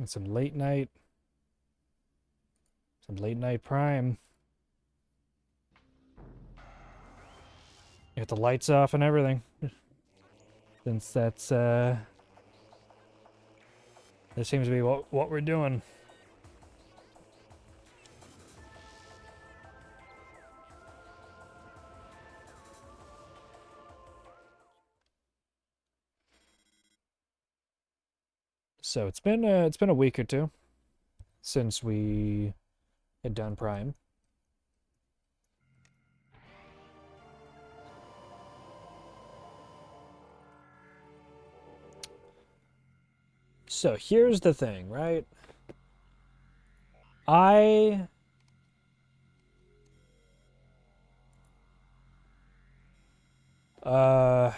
And some late night. Some late night Prime. Get the lights off and everything. Since that seems to be what we're doing. So it's been a week or two since we had done Prime. So here's the thing, right? I uh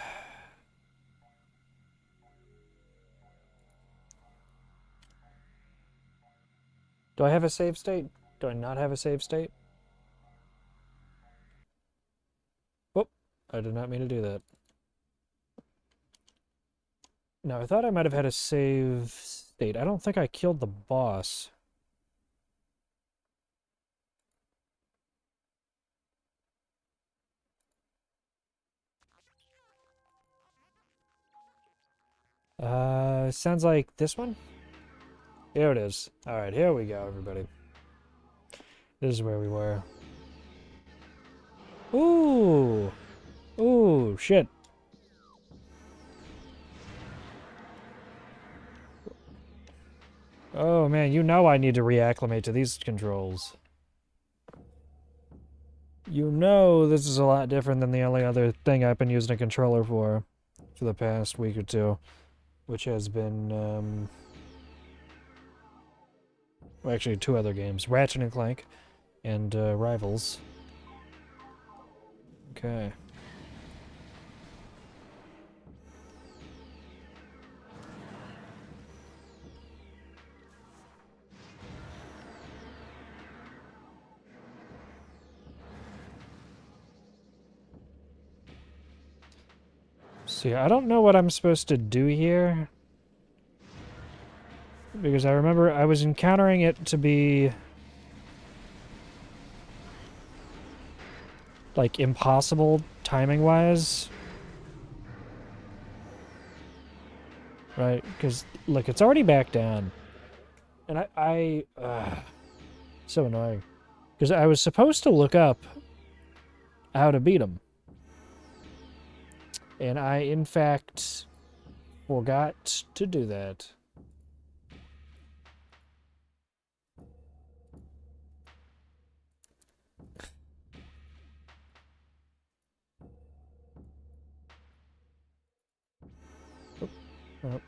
do I have a save state? Do I not have a save state? Whoop, I did not mean to do that. No, I thought I might have had a save state. I don't think I killed the boss. Sounds like this one? Here it is. Alright, here we go, everybody. This is where we were. Ooh! Ooh, shit. Oh man, you know I need to reacclimate to these controls. You know this is a lot different than the only other thing I've been using a controller for the past week or two, which has been, well, actually two other games, Ratchet and Clank and Rivals. Okay. See, I don't know what I'm supposed to do here. Because I remember I was encountering it to be like impossible timing-wise. Right? Because, look, it's already back down. And so annoying. Because I was supposed to look up how to beat him. And I, in fact, forgot to do that. Oh.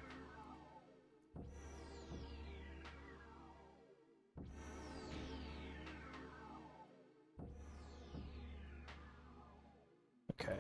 Okay.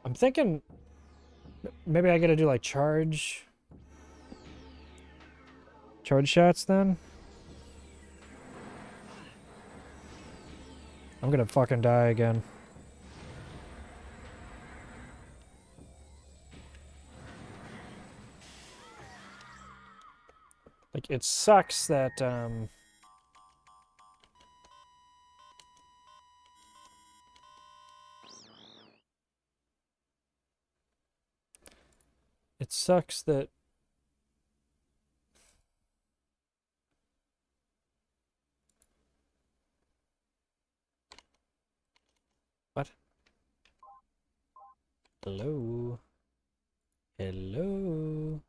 I'm thinking maybe I gotta do like charge shots then. I'm gonna fucking die again. Like, it sucks that, it sucks that... What? Hello? Hello?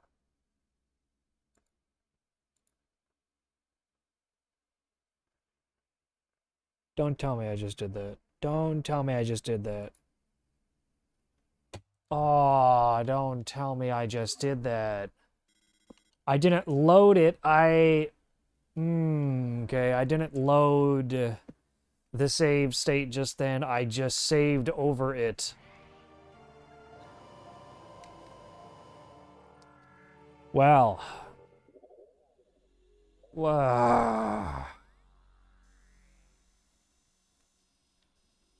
Don't tell me I just did that. Don't tell me I just did that. Oh, don't tell me I just did that. I didn't load it. Okay, I didn't load the save state just then. I just saved over it. Well. Wow.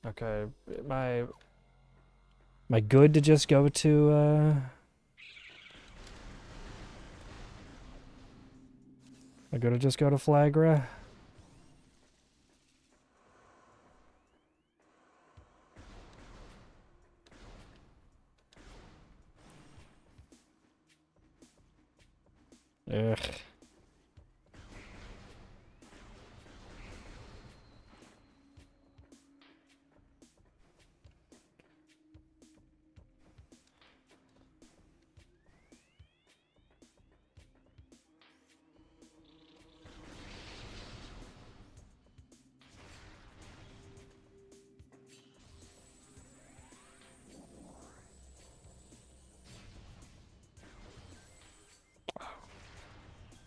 Okay, am I good to just go to am I good to just go to Flagra? Ugh.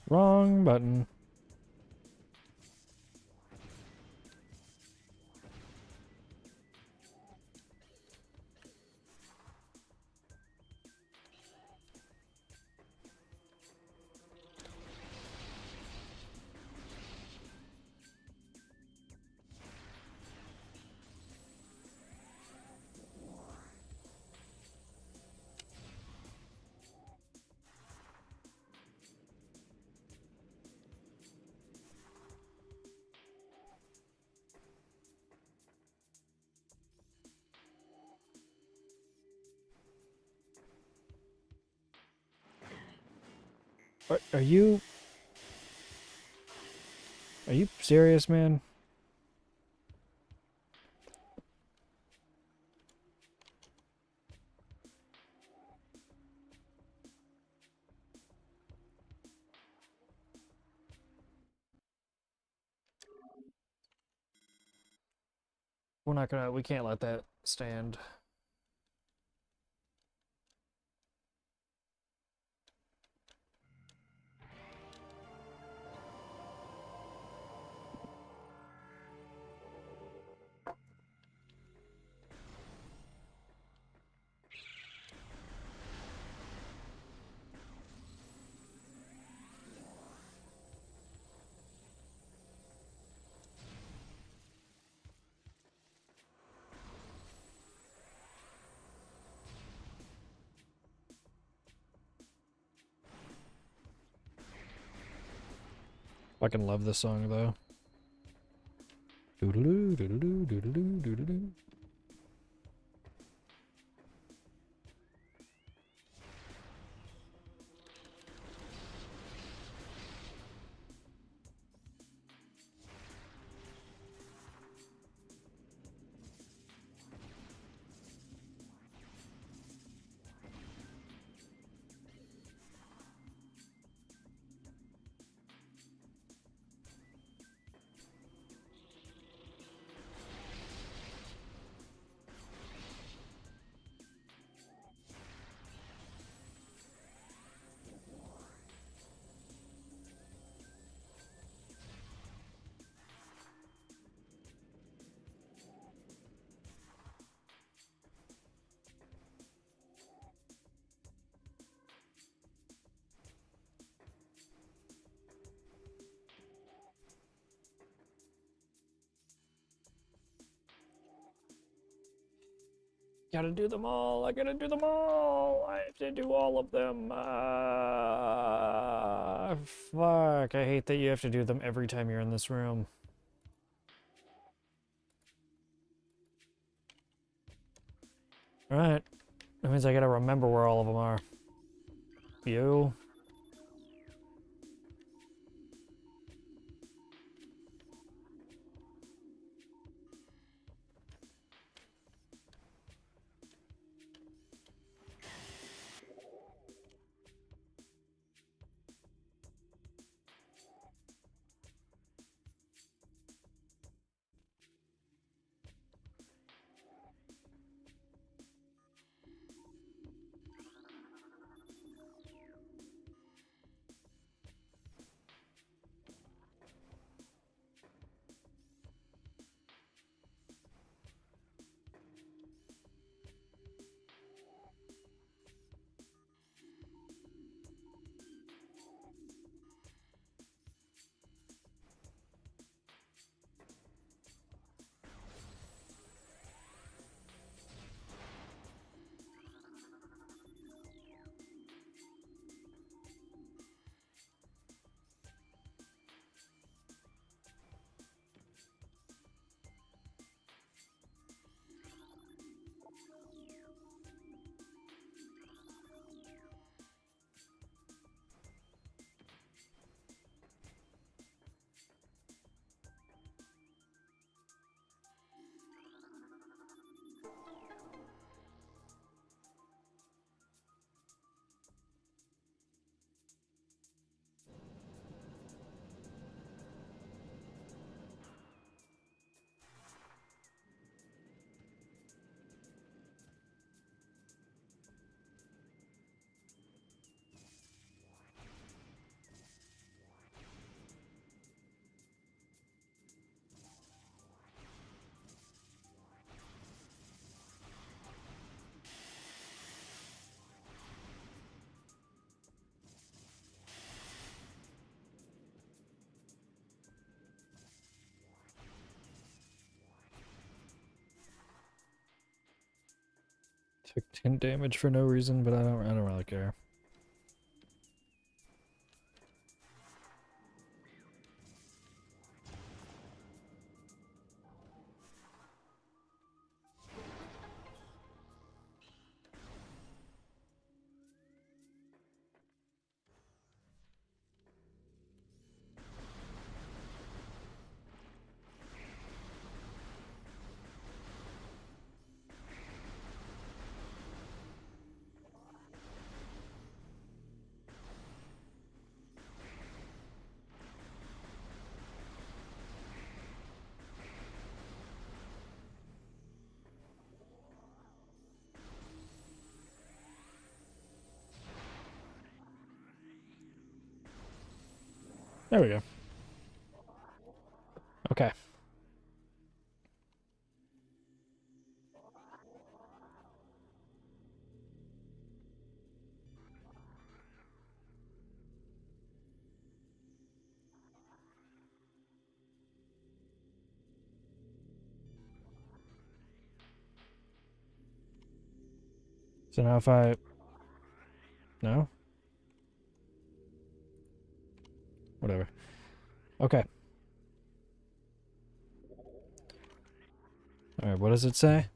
Wrong button. Are you serious, man? We can't let that stand. Fucking love this song though. Doodaloo, doodaloo, doodaloo, doodaloo. Gotta do them all. I gotta do them all. I have to do all of them. Fuck. I hate that you have to do them every time you're in this room. Alright. That means I gotta remember where all of them are. You. Took 10 damage for no reason, but I don't really care. There we go. Okay. So now if I... No? Whatever. Okay. Alright, what does it say?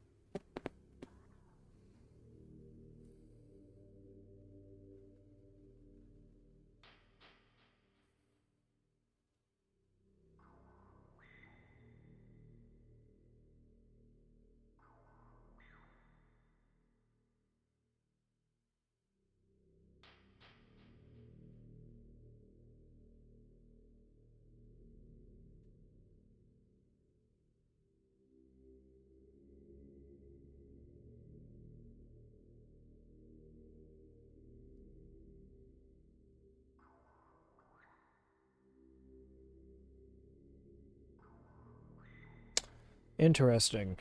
Interesting.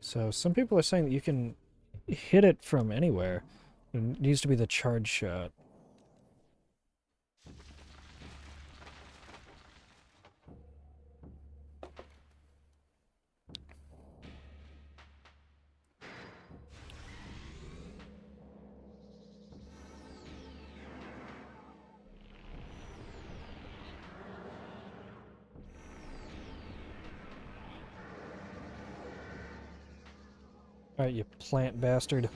So some people are saying that you can hit it from anywhere. It needs to be the charge shot. Alright, you plant bastard.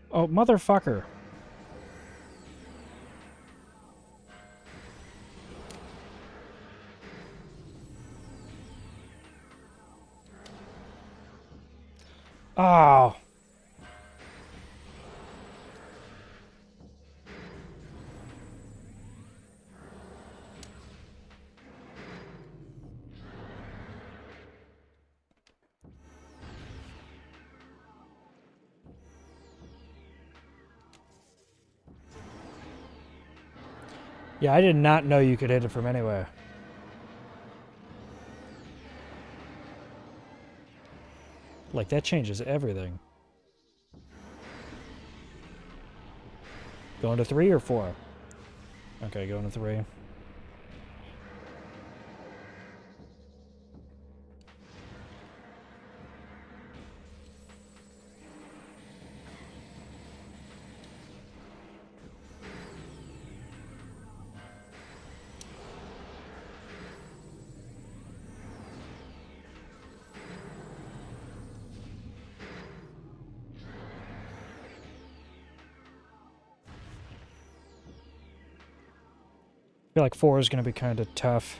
Oh, motherfucker. Oh. Yeah, I did not know you could hit it from anywhere. Like, that changes everything. Going to 3 or 4? Okay, going to 3. I feel like 4 is going to be kind of tough.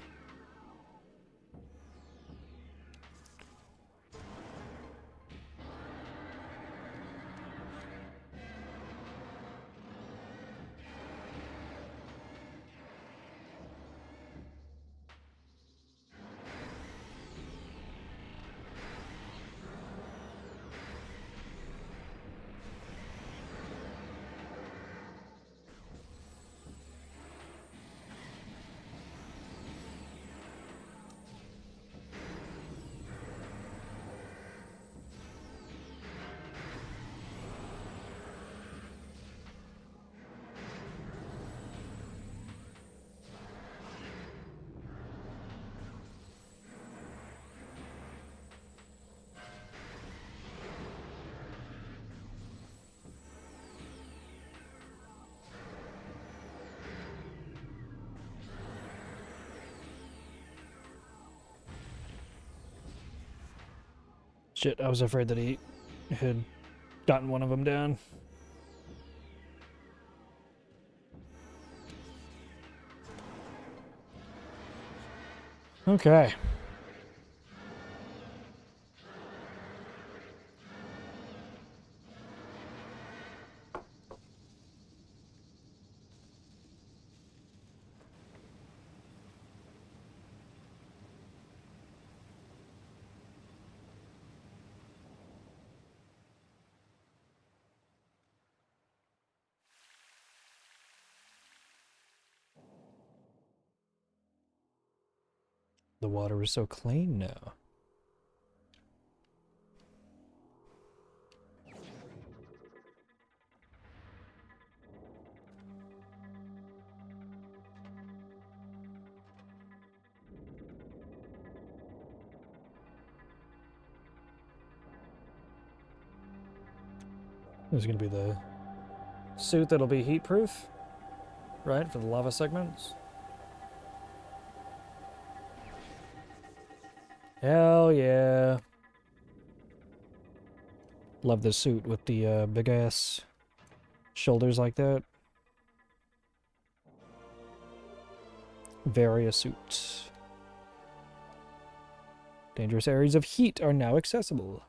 Shit, I was afraid that he had gotten one of them down. Okay. The water is so clean now. There's going to be the suit that'll be heat proof, right, for the lava segments. Hell yeah. Love this suit with the big ass shoulders like that. Varia suit. Dangerous areas of heat are now accessible.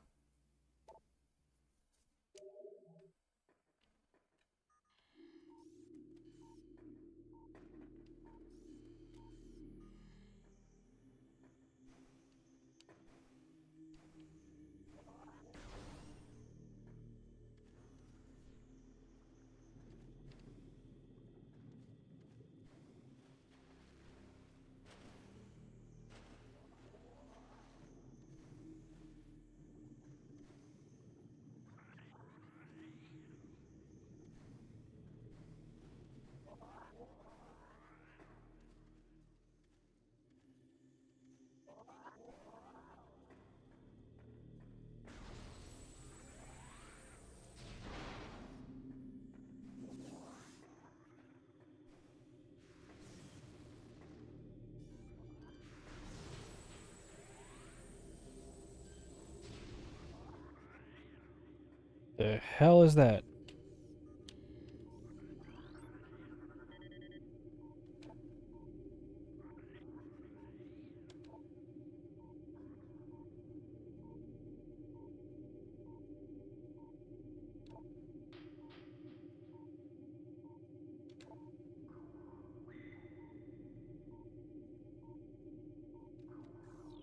The hell is that?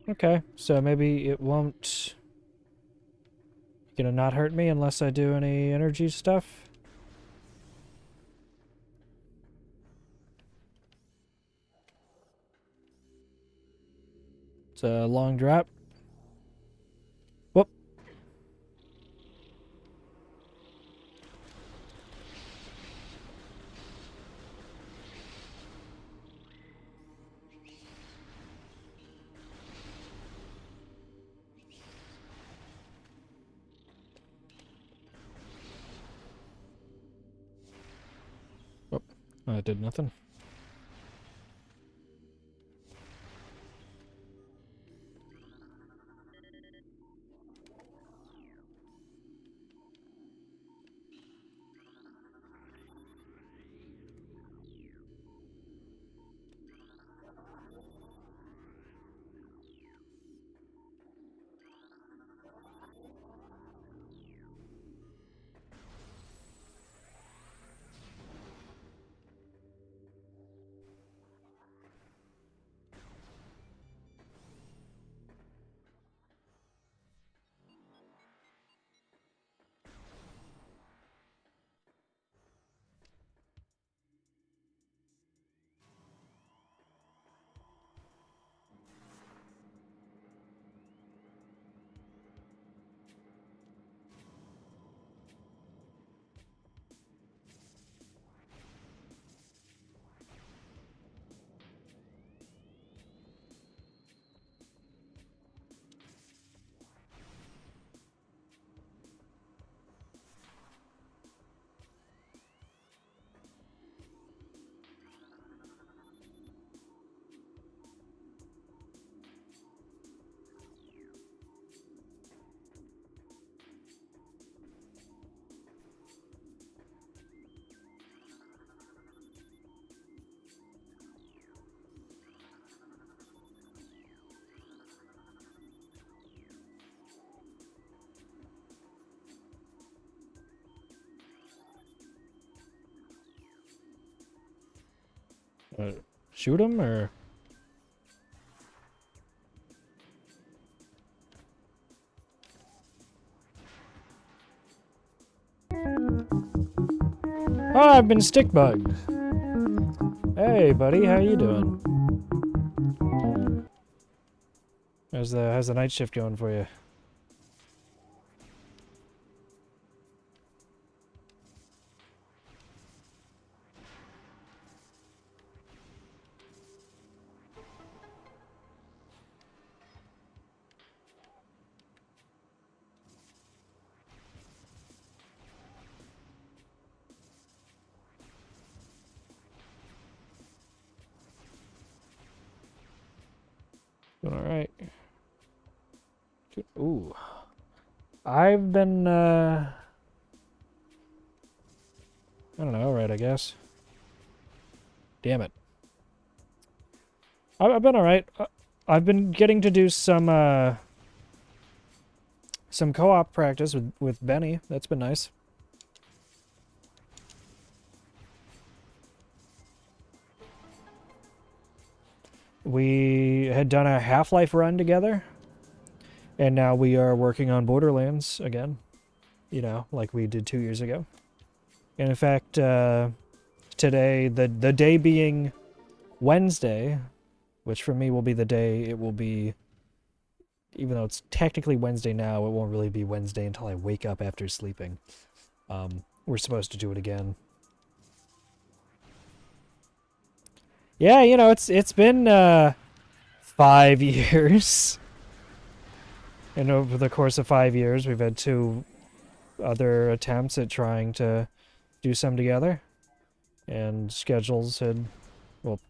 Okay, so maybe it won't... Gonna not hurt me unless I do any energy stuff? It's a long drop. Whoop. It did nothing. Shoot him or? Oh, I've been stick bugged. Hey, buddy, how you doing? How's the night shift going for you? Doing all right. Ooh, I've been I don't know, right? I guess. Damn it. I've been all right. I've been getting to do some co-op practice with Benny. That's been nice. We had done a Half-Life run together, and now we are working on Borderlands again. You know, like we did 2 years ago. And in fact, today, the day being Wednesday, which for me will be the day it will be, even though it's technically Wednesday now, it won't really be Wednesday until I wake up after sleeping. We're supposed to do it again. Yeah, you know, it's been 5 years. And over the course of 5 years, we've had 2 other attempts at trying to do some together. And schedules had, well,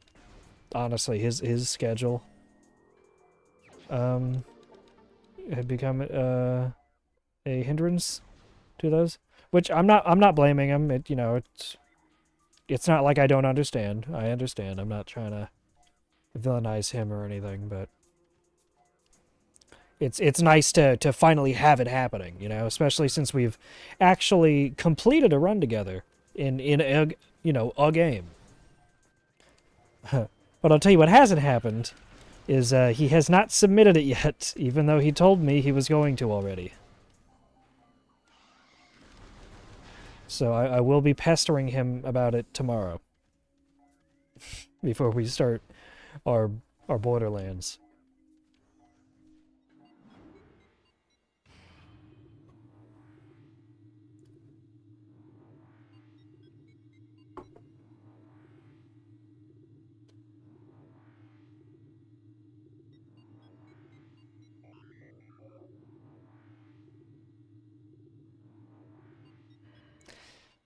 honestly, his schedule had become a hindrance to those. Which I'm not blaming him. You know, it's not like I don't understand. I understand. I'm not trying to villainize him or anything, but it's nice to finally have it happening, you know, especially since we've actually completed a run together in a, you know, a game. But I'll tell you what hasn't happened is he has not submitted it yet, even though he told me he was going to already. So I will be pestering him about it tomorrow before we start our Borderlands.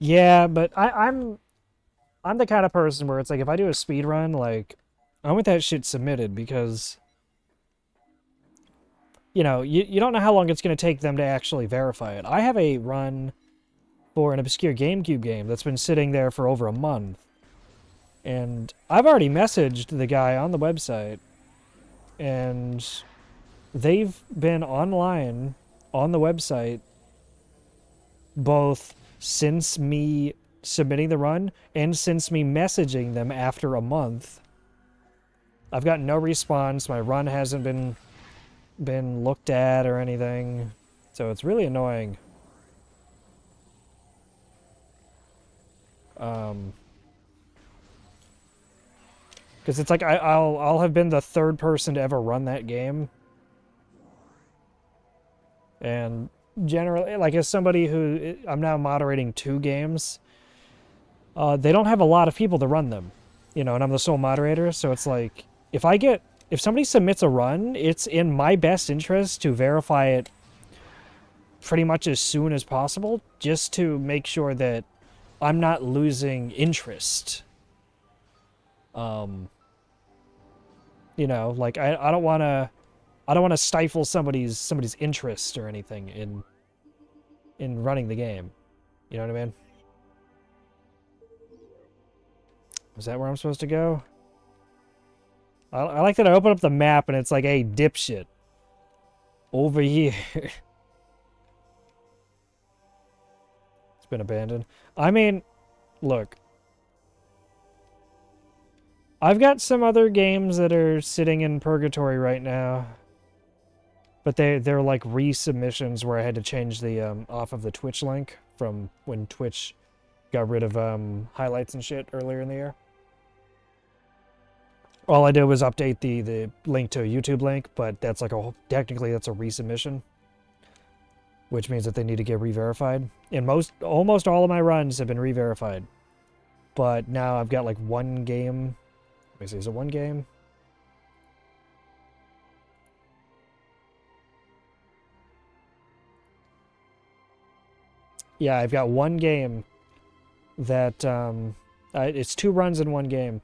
Yeah, but I'm I'm the kind of person where it's like, if I do a speed run, like, I want that shit submitted because, you know, you don't know how long it's going to take them to actually verify it. I have a run for an obscure GameCube game that's been sitting there for over a month. And I've already messaged the guy on the website, and they've been online on the website both since me submitting the run and since me messaging them after a month. I've gotten no response. My run hasn't been looked at or anything. So it's really annoying. Because it's like I'll have been the third person to ever run that game. And generally, like, as somebody who, I'm now moderating 2 games, they don't have a lot of people to run them, you know, and I'm the sole moderator, so it's like, if somebody submits a run, it's in my best interest to verify it pretty much as soon as possible, just to make sure that I'm not losing interest. You know, like, I don't want to stifle somebody's interest or anything in running the game. You know what I mean? Is that where I'm supposed to go? I like that I open up the map and it's like, hey, dipshit. Over here. It's been abandoned. I mean, look. I've got some other games that are sitting in purgatory right now. But they're like resubmissions where I had to change the off of the Twitch link from when Twitch got rid of highlights and shit earlier in the year. All I did was update the link to a YouTube link, but that's like technically that's a resubmission, which means that they need to get re-verified. And almost all of my runs have been re-verified, but now I've got like one game. Let me see, is it one game? Yeah, I've got one game that it's 2 runs in one game.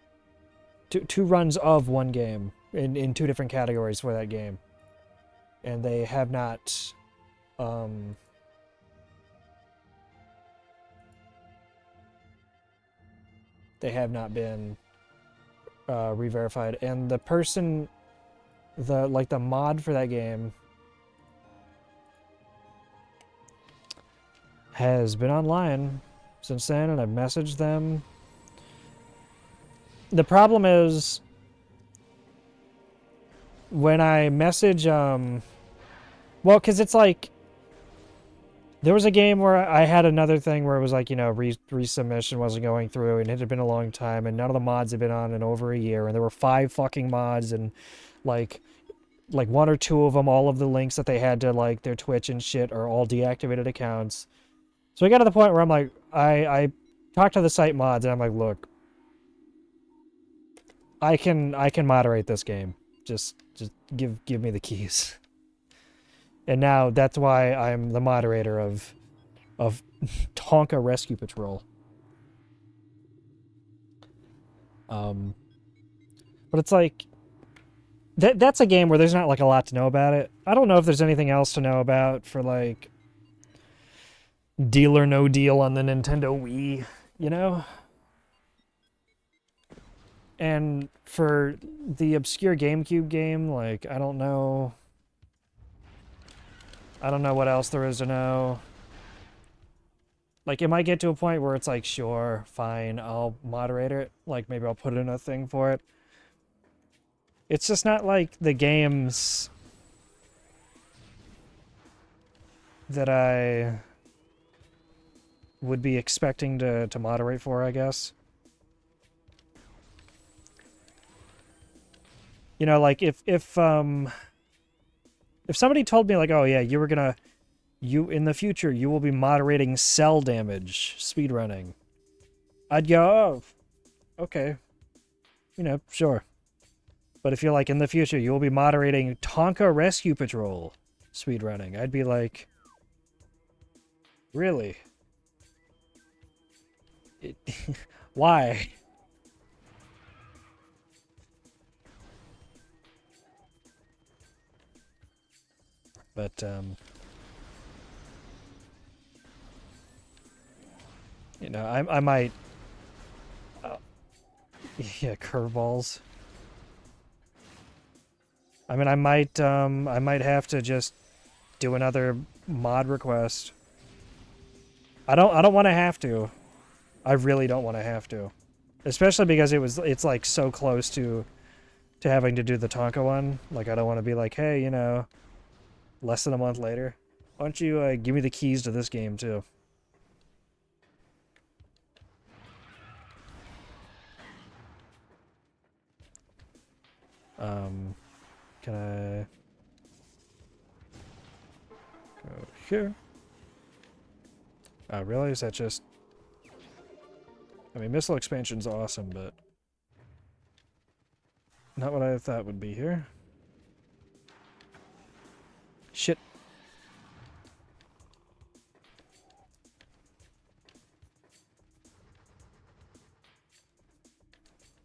Two runs of one game in 2 different categories for that game. And they have not been re-verified. And the person, the mod for that game has been online since then, and I've messaged them. The problem is, when I message, well, because it's like, there was a game where I had another thing where it was like, you know, resubmission wasn't going through, and it had been a long time, and none of the mods had been on in over a year, and there were 5 fucking mods, and like 1 or 2 of them, all of the links that they had to like their Twitch and shit are all deactivated accounts. So I got to the point where I'm like, I talked to the site mods, and I'm like, look, I can moderate this game. Just give me the keys. And now that's why I'm the moderator of Tonka Rescue Patrol. But it's like, that's a game where there's not like a lot to know about it. I don't know if there's anything else to know about for like Deal or No Deal on the Nintendo Wii, you know? And for the obscure GameCube game, like, I don't know what else there is to know. Like, it might get to a point where it's like, sure, fine, I'll moderate it. Like, maybe I'll put in a thing for it. It's just not like the games that I would be expecting to moderate for, I guess. You know, like, if somebody told me, like, oh yeah, in the future, you will be moderating cell damage speedrunning, I'd go, oh, okay. You know, sure. But if you're like, in the future, you will be moderating Tonka Rescue Patrol speedrunning, I'd be like, really? Why? But, you know, I might... yeah, curveballs. I mean, I might have to just do another mod request. I don't want to have to. I really don't want to have to. Especially because it's like so close to having to do the Tonka one. Like, I don't want to be like, hey, you know, less than a month later, why don't you give me the keys to this game too? Can I go here? Oh, really? Is that just... I mean, missile expansion's awesome, but not what I thought would be here. Shit.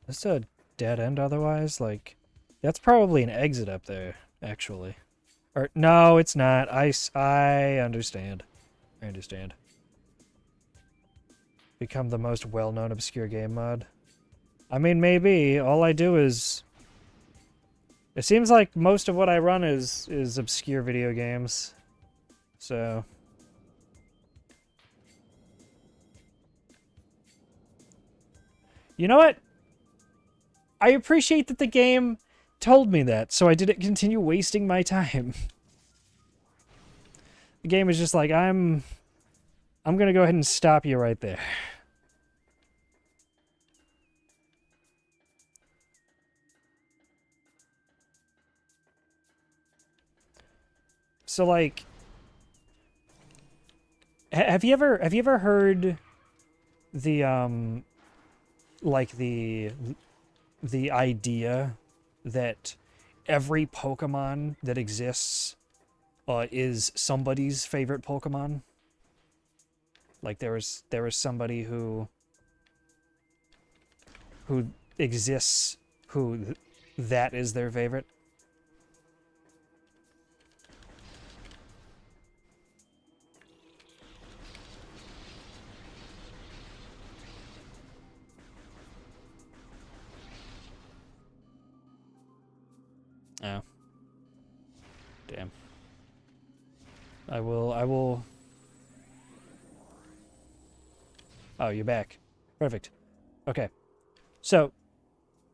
Is this a dead end otherwise? Like, that's probably an exit up there, actually. Or, no, it's not. I understand. I understand. Become the most well-known obscure game mod. I mean, maybe. All I do is... It seems like most of what I run is obscure video games. So... You know what? I appreciate that the game told me that, so I didn't continue wasting my time. The game is just like, I'm gonna go ahead and stop you right there. So, like, have you ever heard the like the idea that every Pokemon that exists is somebody's favorite Pokemon? Like, there was somebody who exists who that is their favorite. Oh. Damn. I will... Oh, you're back. Perfect. Okay. So,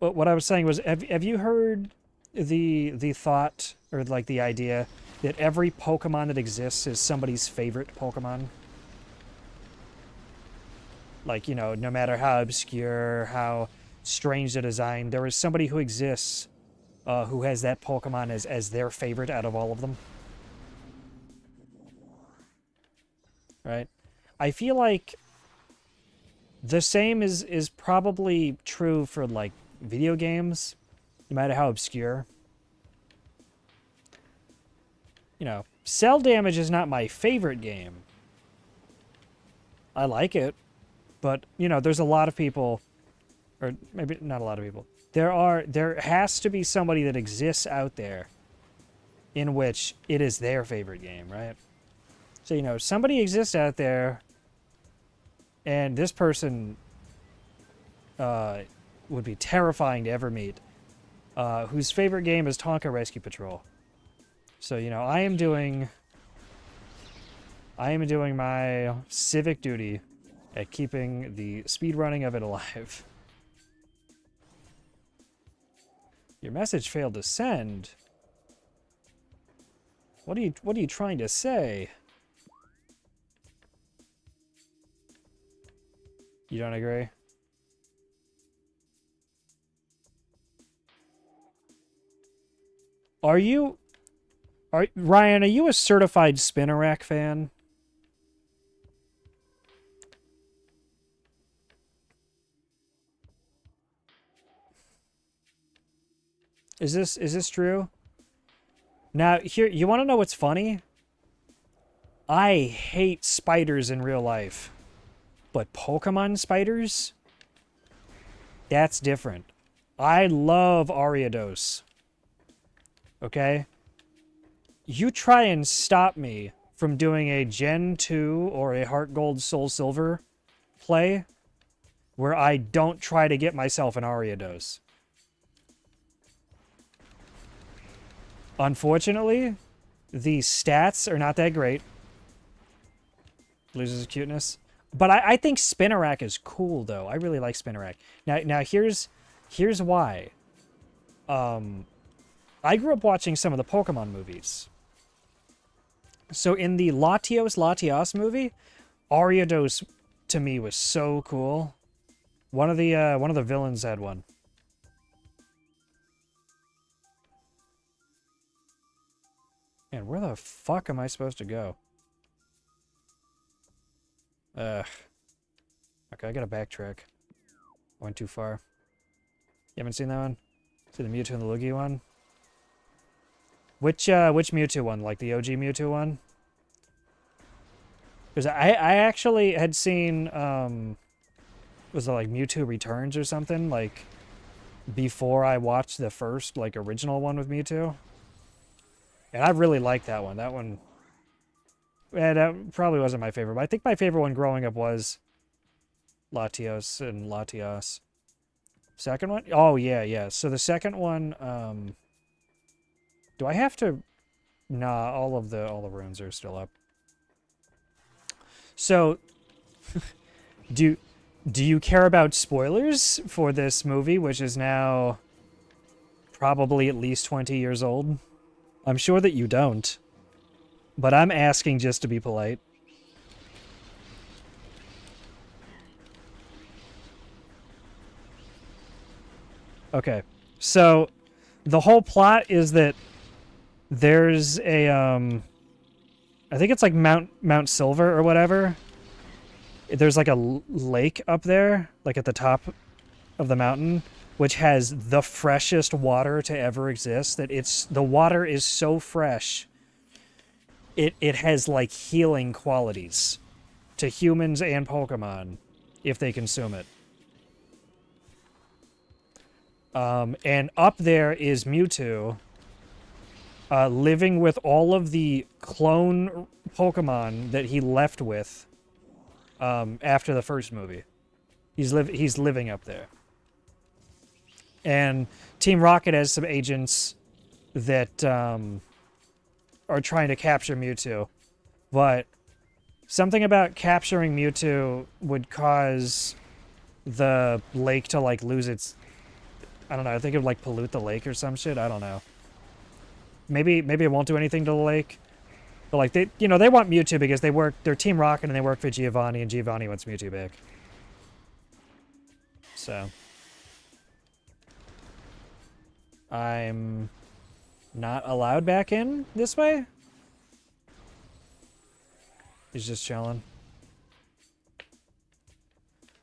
what I was saying was, have you heard the thought, or like the idea, that every Pokemon that exists is somebody's favorite Pokemon? Like, you know, no matter how obscure, how strange the design, there is somebody who exists who has that Pokemon as their favorite out of all of them. Right? I feel like the same is probably true for, like, video games, no matter how obscure. You know, Cell Damage is not my favorite game. I like it, but, you know, there's a lot of people, or maybe not a lot of people. There has to be somebody that exists out there in which it is their favorite game, right? So, you know, somebody exists out there, and this person would be terrifying to ever meet, whose favorite game is Tonka Rescue Patrol. So, you know, I am doing my civic duty at keeping the speedrunning of it alive. Your message failed to send. What are you trying to say? You don't agree? Ryan, are you a certified Spinnerack fan? Is this true? Now, here, you want to know what's funny? I hate spiders in real life. But Pokemon spiders? That's different. I love Ariados. Okay? You try and stop me from doing a Gen 2 or a Heart Gold Soul Silver play where I don't try to get myself an Ariados. Unfortunately, the stats are not that great. Loses cuteness. But I think Spinarak is cool, though. I really like Spinarak. Now here's why. I grew up watching some of the Pokemon movies. So in the Latios movie, Ariados to me was so cool. One of the villains had one. And where the fuck am I supposed to go? Ugh. Okay, I gotta backtrack. Went too far. You haven't seen that one? See the Mewtwo and the Lugia one? Which Mewtwo one? Like the OG Mewtwo one? Because I actually had seen, was it like Mewtwo Returns or something? Like, before I watched the first, like, original one with Mewtwo. And I really liked that one. That one, yeah, that probably wasn't my favorite. But I think my favorite one growing up was Latios and Latias. Second one? Oh, yeah. So the second one, do I have to... Nah, all the runes are still up. So, do you care about spoilers for this movie, which is now probably at least 20 years old? I'm sure that you don't, but I'm asking just to be polite. Okay, so the whole plot is that there's a, I think it's like Mount Silver or whatever. There's like a lake up there, like at the top of the mountain, which has the freshest water to ever exist. That the water is so fresh. It has like healing qualities to humans and Pokemon if they consume it. And up there is Mewtwo, living with all of the clone Pokemon that he left with after the first movie. He's living up there. And Team Rocket has some agents that are trying to capture Mewtwo. But something about capturing Mewtwo would cause the lake to, like, lose its... I don't know, I think it would, like, pollute the lake or some shit. I don't know. Maybe it won't do anything to the lake. But, like, they want Mewtwo because they're Team Rocket and they work for Giovanni, and Giovanni wants Mewtwo back. So... I'm not allowed back in this way? He's just chilling.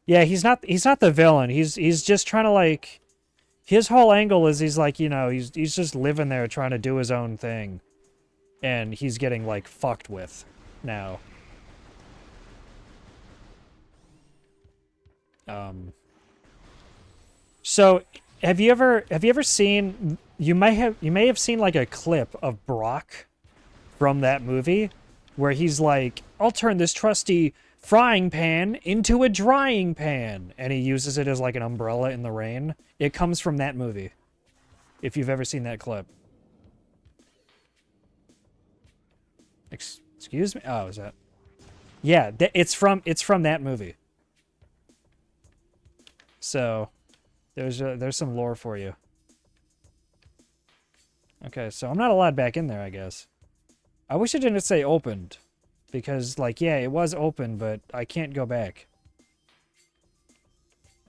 Yeah, he's not the villain. He's just trying to, like, his whole angle is he's like, he's just living there trying to do his own thing. And he's getting, like, fucked with now. So have you ever seen, you may have seen like a clip of Brock from that movie where he's like, I'll turn this trusty frying pan into a drying pan, and he uses it as like an umbrella in the rain. It comes from that movie. If you've ever seen that clip. Excuse me? Oh, is that? Yeah, it's from that movie. So, there's some lore for you. Okay, so I'm not allowed back in there, I guess. I wish it didn't say opened. Because, like, yeah, it was open, but I can't go back.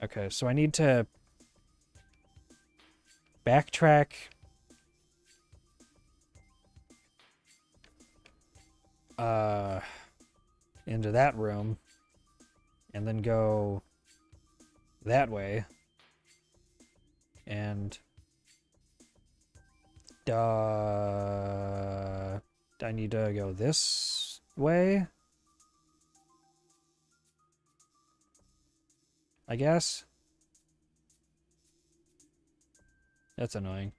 Okay, so I need to backtrack. Into that room. And then go that way. And I need to go this way, I guess. That's annoying.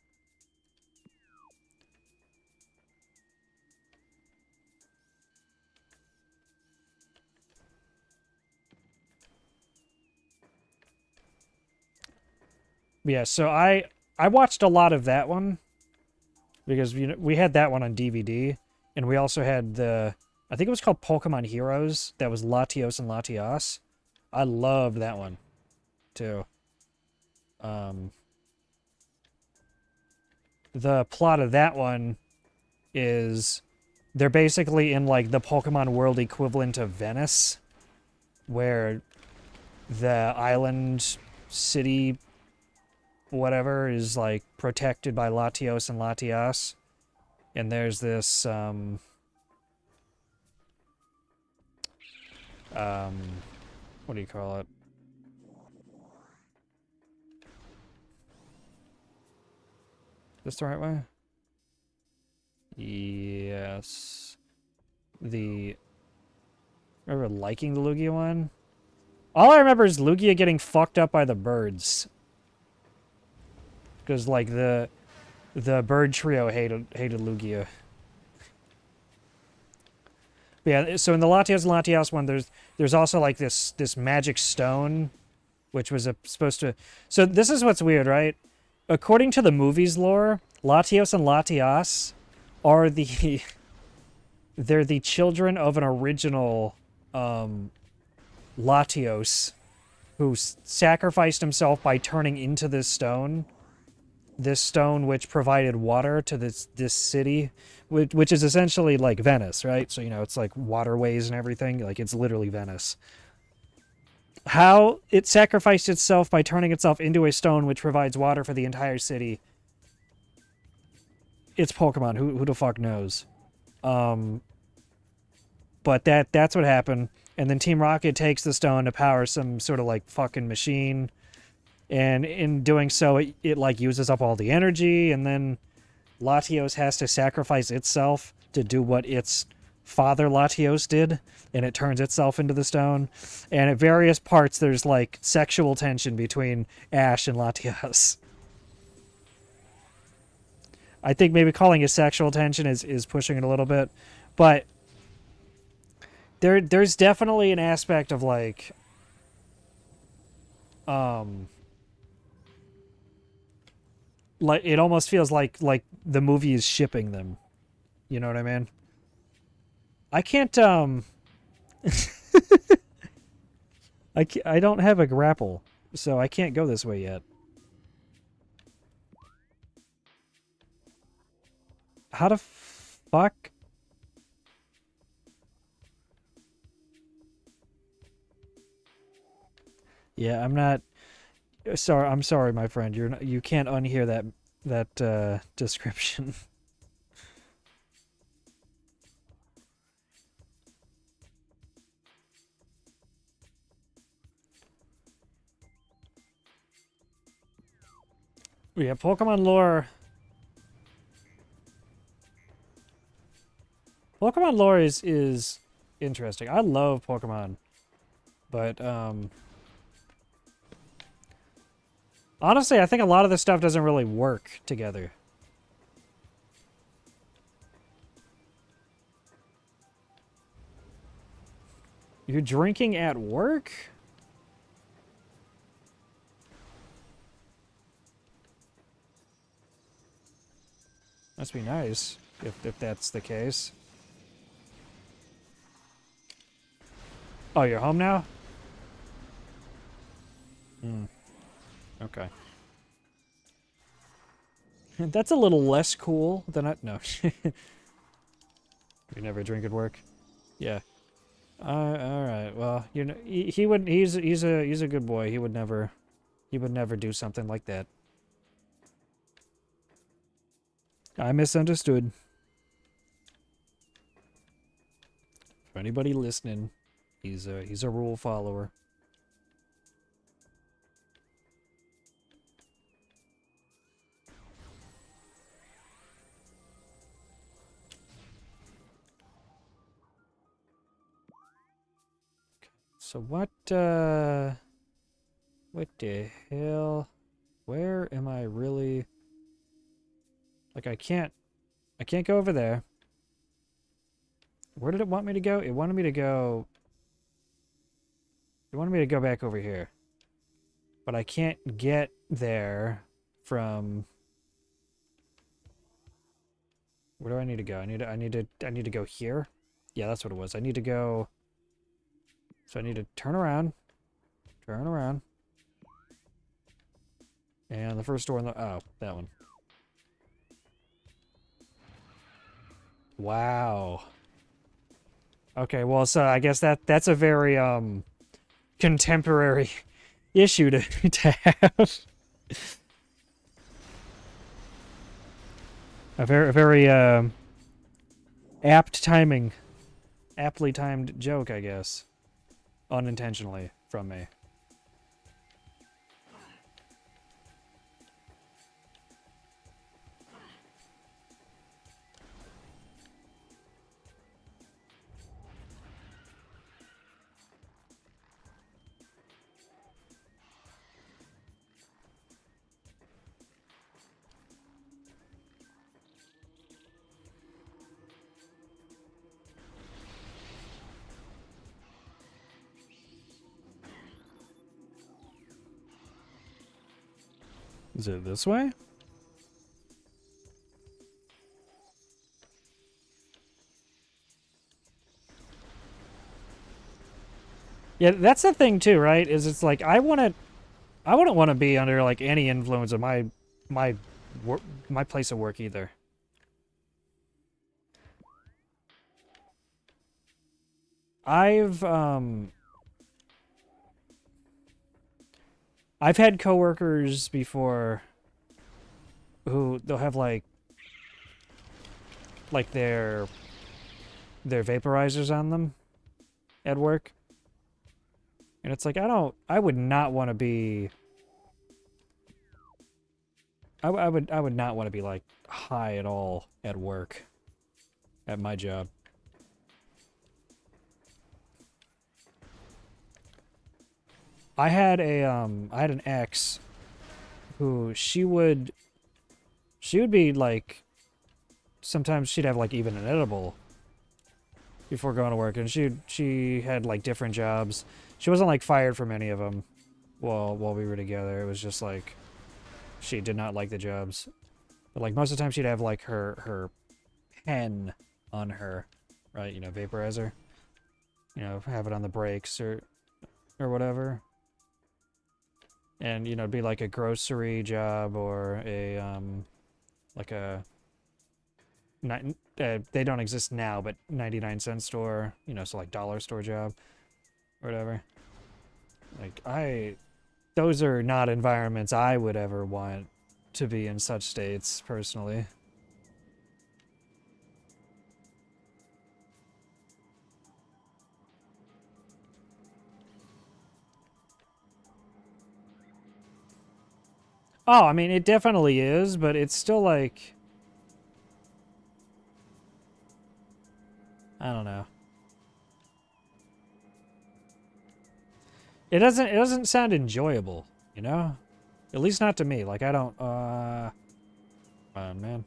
Yeah, so I watched a lot of that one because we had that one on DVD, and we also had I think it was called Pokemon Heroes. That was Latios and Latias. I loved that one too. Um, the plot of that one is they're basically in like the Pokemon world equivalent of Venice, where the island city whatever is like protected by Latios and Latias, and there's this what do you call it? This the right way? Yes. Remember liking the Lugia one? All I remember is Lugia getting fucked up by the birds. Because like the bird trio hated Lugia. But yeah, so in the Latias and Latias one, there's also like this magic stone, which was supposed to. So this is what's weird, right? According to the movie's lore, Latios and Latias are they're the children of an original Latios who sacrificed himself by turning into this stone which provided water to this city, which is essentially like Venice, right? So it's like waterways and everything, like it's literally Venice. How it sacrificed itself by turning itself into a stone which provides water for the entire city, it's Pokemon. Who the fuck knows? But that's what happened. And then Team Rocket takes the stone to power some sort of like fucking machine. And in doing so, it like uses up all the energy. And then Latios has to sacrifice itself to do what its father Latios did. And it turns itself into the stone. And at various parts, there's like sexual tension between Ash and Latios. I think maybe calling it sexual tension is pushing it a little bit. But there's definitely an aspect of like it almost feels like the movie is shipping them. You know what I mean? I can't I don't have a grapple, so I can't go this way yet. How the fuck? Yeah, I'm not sorry. I'm sorry, my friend. You can't unhear that description. Yeah, Pokemon lore. Pokemon lore is interesting. I love Pokemon, but honestly, I think a lot of this stuff doesn't really work together. You're drinking at work? Must be nice, if that's the case. Oh, you're home now? Hmm. Okay. That's a little less cool than I... No. You never drink at work? Yeah. Alright, well, he would... He's a good boy. He would never do something like that. I misunderstood. For anybody listening, he's a rule follower. So what the hell? Where am I really... Like, I can't go over there. Where did it want me to go? It wanted me to go back over here. But I can't get there from... Where do I need to go? I need to go here? Yeah, that's what it was. I need to go... So I need to turn around. Turn around. And the first door in the... Oh, that one. Wow. Okay, well, so I guess that's a very, contemporary issue to have. A very, aptly timed joke, I guess. Unintentionally from me. Is it this way? Yeah, that's the thing too, right? Is it's like I wouldn't want to be under like any influence of my my place of work either. I've had coworkers before who they'll have like their vaporizers on them at work. And it's like I would not want to be I would not want to be like high at all at work at my job. I had an ex who she would be like sometimes she'd have like even an edible before going to work, and she had like different jobs. She wasn't like fired from any of them while we were together. It was just like she did not like the jobs. But like most of the time she'd have like her pen on her, right? You know, vaporizer. You know, have it on the brakes or whatever. And you know, it'd be like a grocery job or a like a they don't exist now, but 99-cent store, you know, so like dollar store job or whatever. Like those are not environments I would ever want to be in such states, personally. Oh, I mean, it definitely is, but it's still like... I don't know. It doesn't sound enjoyable, you know? At least not to me. Like, I don't, come on, man.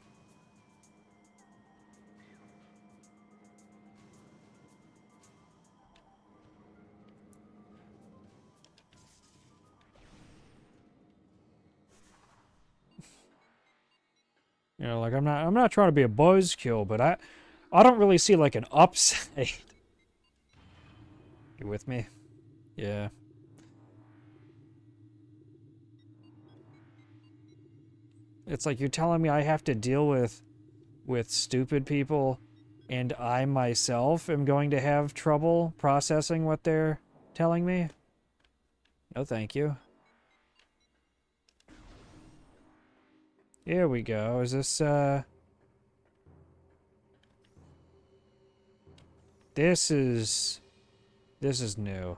You know, like, I'm not trying to be a buzzkill, but I don't really see, like, an upside. You with me? Yeah. It's like you're telling me I have to deal with stupid people, and I myself am going to have trouble processing what they're telling me? No, thank you. Here we go. Is this, This is new.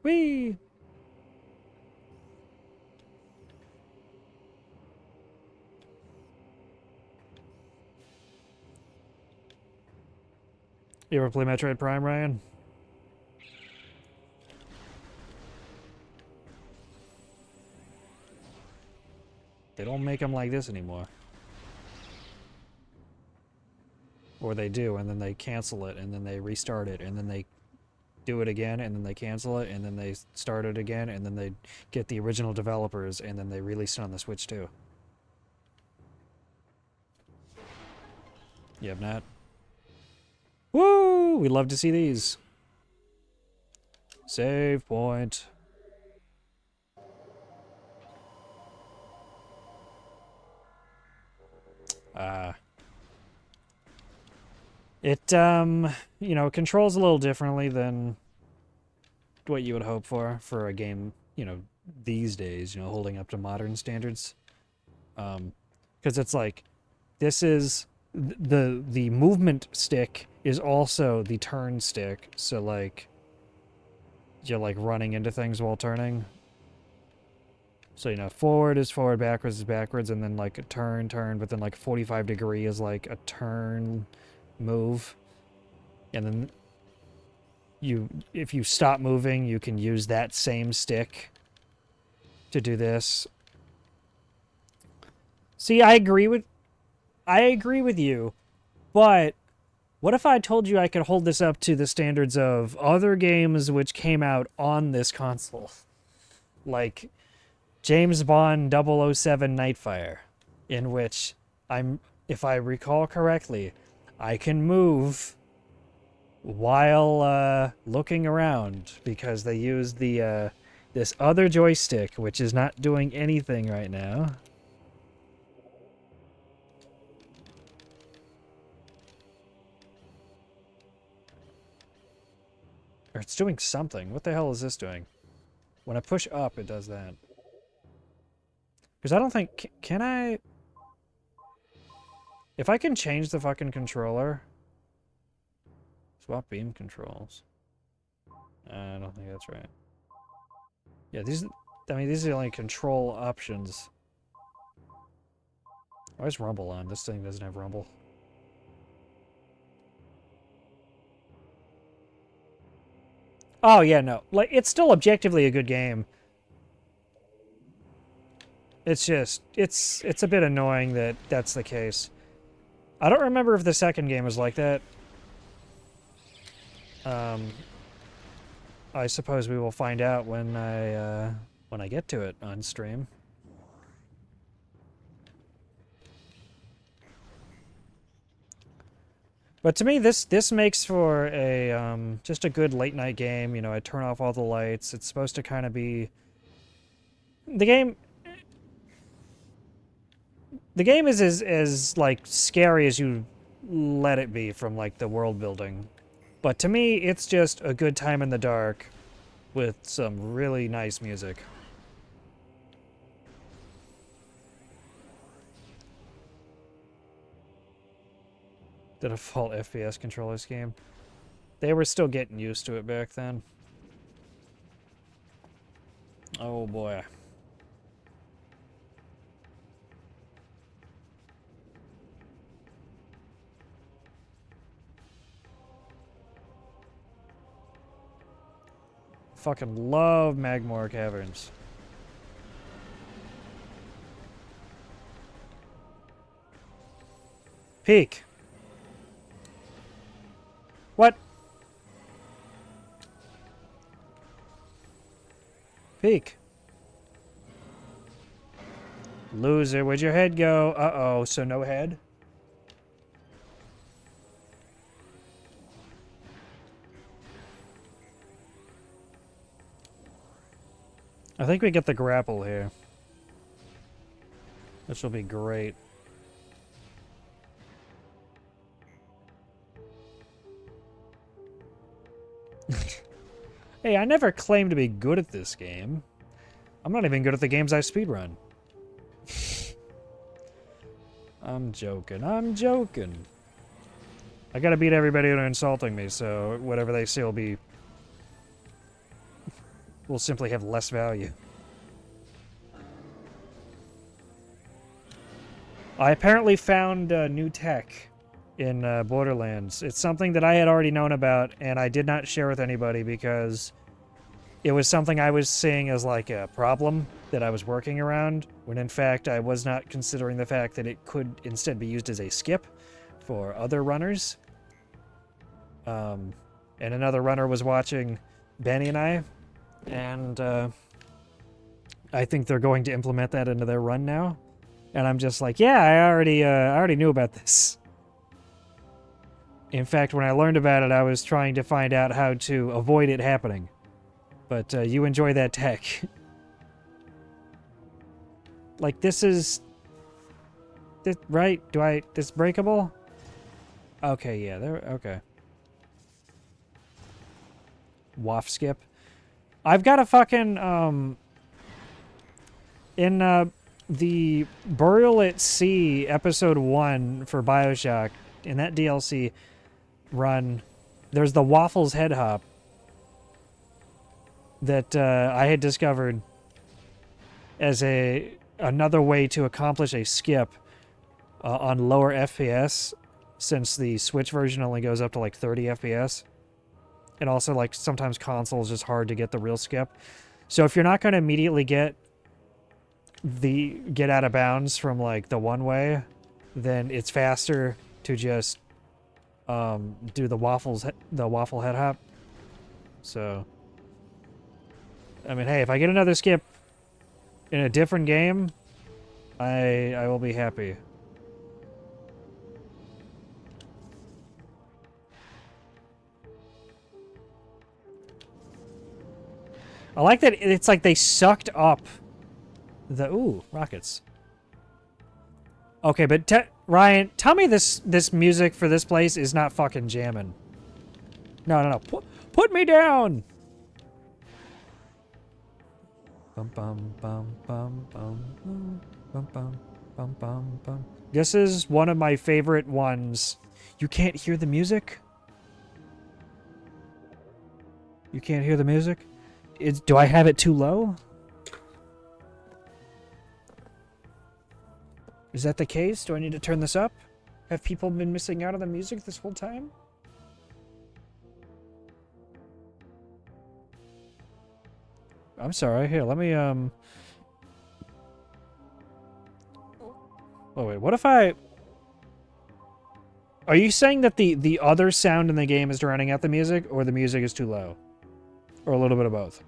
Whee! You ever play Metroid Prime, Ryan? They don't make them like this anymore. Or they do, and then they cancel it, and then they restart it, and then they do it again, and then they cancel it, and then they start it again, and then they get the original developers, and then they release it on the Switch too. You have not? Woo! We love to see these. Save point. It, you know, controls a little differently than what you would hope for a game, you know, these days, you know, holding up to modern standards. Because it's like, this is, the movement stick is also the turn stick, so, like, you're, like, running into things while turning. So, you know, forward is forward, backwards is backwards, and then, like, a turn, but then, like, 45 degree is, like, a turn move. And then if you stop moving, you can use that same stick to do this. See, I agree with you, but what if I told you I could hold this up to the standards of other games which came out on this console? Like James Bond 007 Nightfire, in which if I recall correctly, I can move while looking around because they use the this other joystick, which is not doing anything right now. Or it's doing something. What the hell is this doing? When I push up, it does that. Because I don't think... Can I... If I can change the fucking controller... Swap beam controls. I don't think that's right. Yeah, these... I mean, these are the only control options. Why is rumble on? This thing doesn't have rumble. Oh, yeah, no. Like, it's still objectively a good game. It's just... It's a bit annoying that that's the case. I don't remember if the second game was like that. I suppose we will find out when I get to it on stream. But to me, this makes for a just a good late night game. You know, I turn off all the lights. It's supposed to kind of be the game. The game is as like scary as you let it be from like the world building. But to me, it's just a good time in the dark with some really nice music. The default FPS controller scheme. They were still getting used to it back then. Oh boy. Fucking love Magmore Caverns. Peek. What? Peek. Loser, where'd your head go? Uh-oh, so no head? I think we get the grapple here. This will be great. Hey, I never claimed to be good at this game. I'm not even good at the games I speedrun. I'm joking. I'm joking. I gotta beat everybody who's insulting me, so whatever they say will simply have less value. I apparently found new tech in Borderlands. It's something that I had already known about, and I did not share with anybody because it was something I was seeing as like a problem that I was working around, when in fact I was not considering the fact that it could instead be used as a skip for other runners. And another runner was watching Benny and and I think they're going to implement that into their run now. And I'm just like, yeah, I already knew about this. In fact, when I learned about it, I was trying to find out how to avoid it happening. But you enjoy that tech. Like, this is... This, right? This breakable? Okay, yeah, there... Okay. Waff skip. I've got a fucking, in, the Burial at Sea episode 1 for Bioshock, in that DLC run, there's the Waffles head hop that I had discovered as another way to accomplish a skip on lower FPS, since the Switch version only goes up to like 30 FPS. And also, like, sometimes consoles just hard to get the real skip. So if you're not going to immediately get out of bounds from like the one way, then it's faster to just do the waffle head hop. So I mean, hey, if I get another skip in a different game, I will be happy. I like that it's like they sucked up the... Ooh, rockets. Okay, but Ryan, tell me this music for this place is not fucking jamming. No. Put me down! Bum bum bum bum bum bum bum bum bum bum. This is one of my favorite ones. You can't hear the music? You can't hear the music? Do I have it too low? Is that the case? Do I need to turn this up? Have people been missing out on the music this whole time? I'm sorry. Here, let me, Oh, wait. What if I... Are you saying that the other sound in the game is drowning out the music, or the music is too low? Or a little bit of both?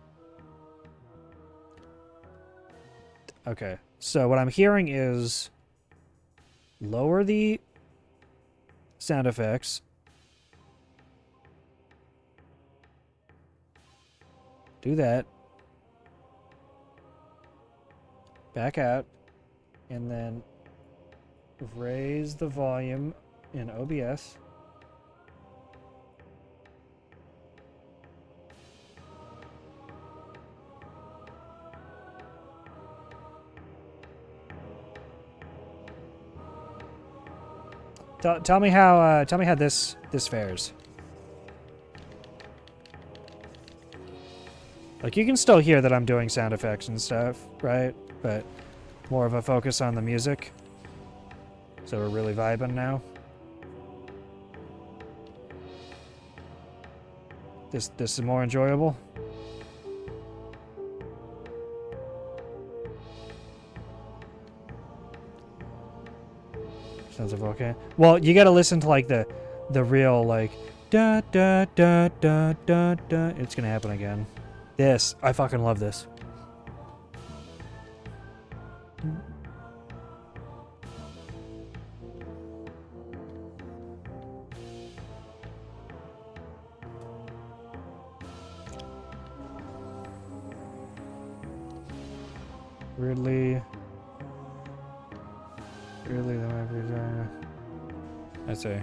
Okay. So what I'm hearing is... Lower the sound effects. Do that. Back out. And then raise the volume in OBS. Tell me how this fares. Like, you can still hear that I'm doing sound effects and stuff, right? But more of a focus on the music. So we're really vibing now. This is more enjoyable. Sounds like okay. Well, you gotta listen to like the real like da da da da da da. It's gonna happen again. This, I fucking love this. Really, that might be I see.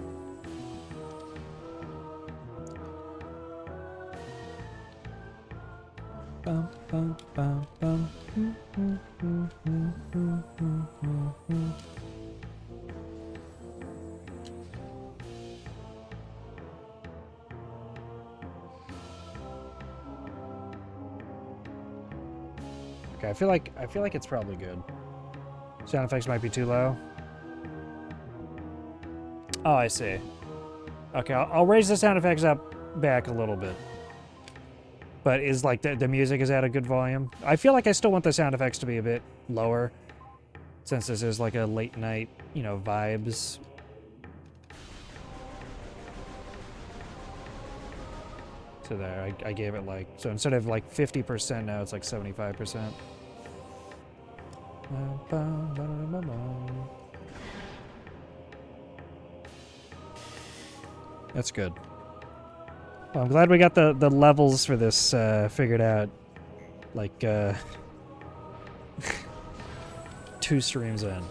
Bum, bum, bum, bum. Okay, I feel like it's probably good. Sound effects might be too low. Oh, I see. Okay, I'll raise the sound effects up back a little bit. But is like the music is at a good volume. I feel like I still want the sound effects to be a bit lower, since this is like a late night, you know, vibes. So there, I gave it like, so instead of like 50% now, it's like 75%. That's good. Well, I'm glad we got the levels for this figured out. Like, 2 streams in.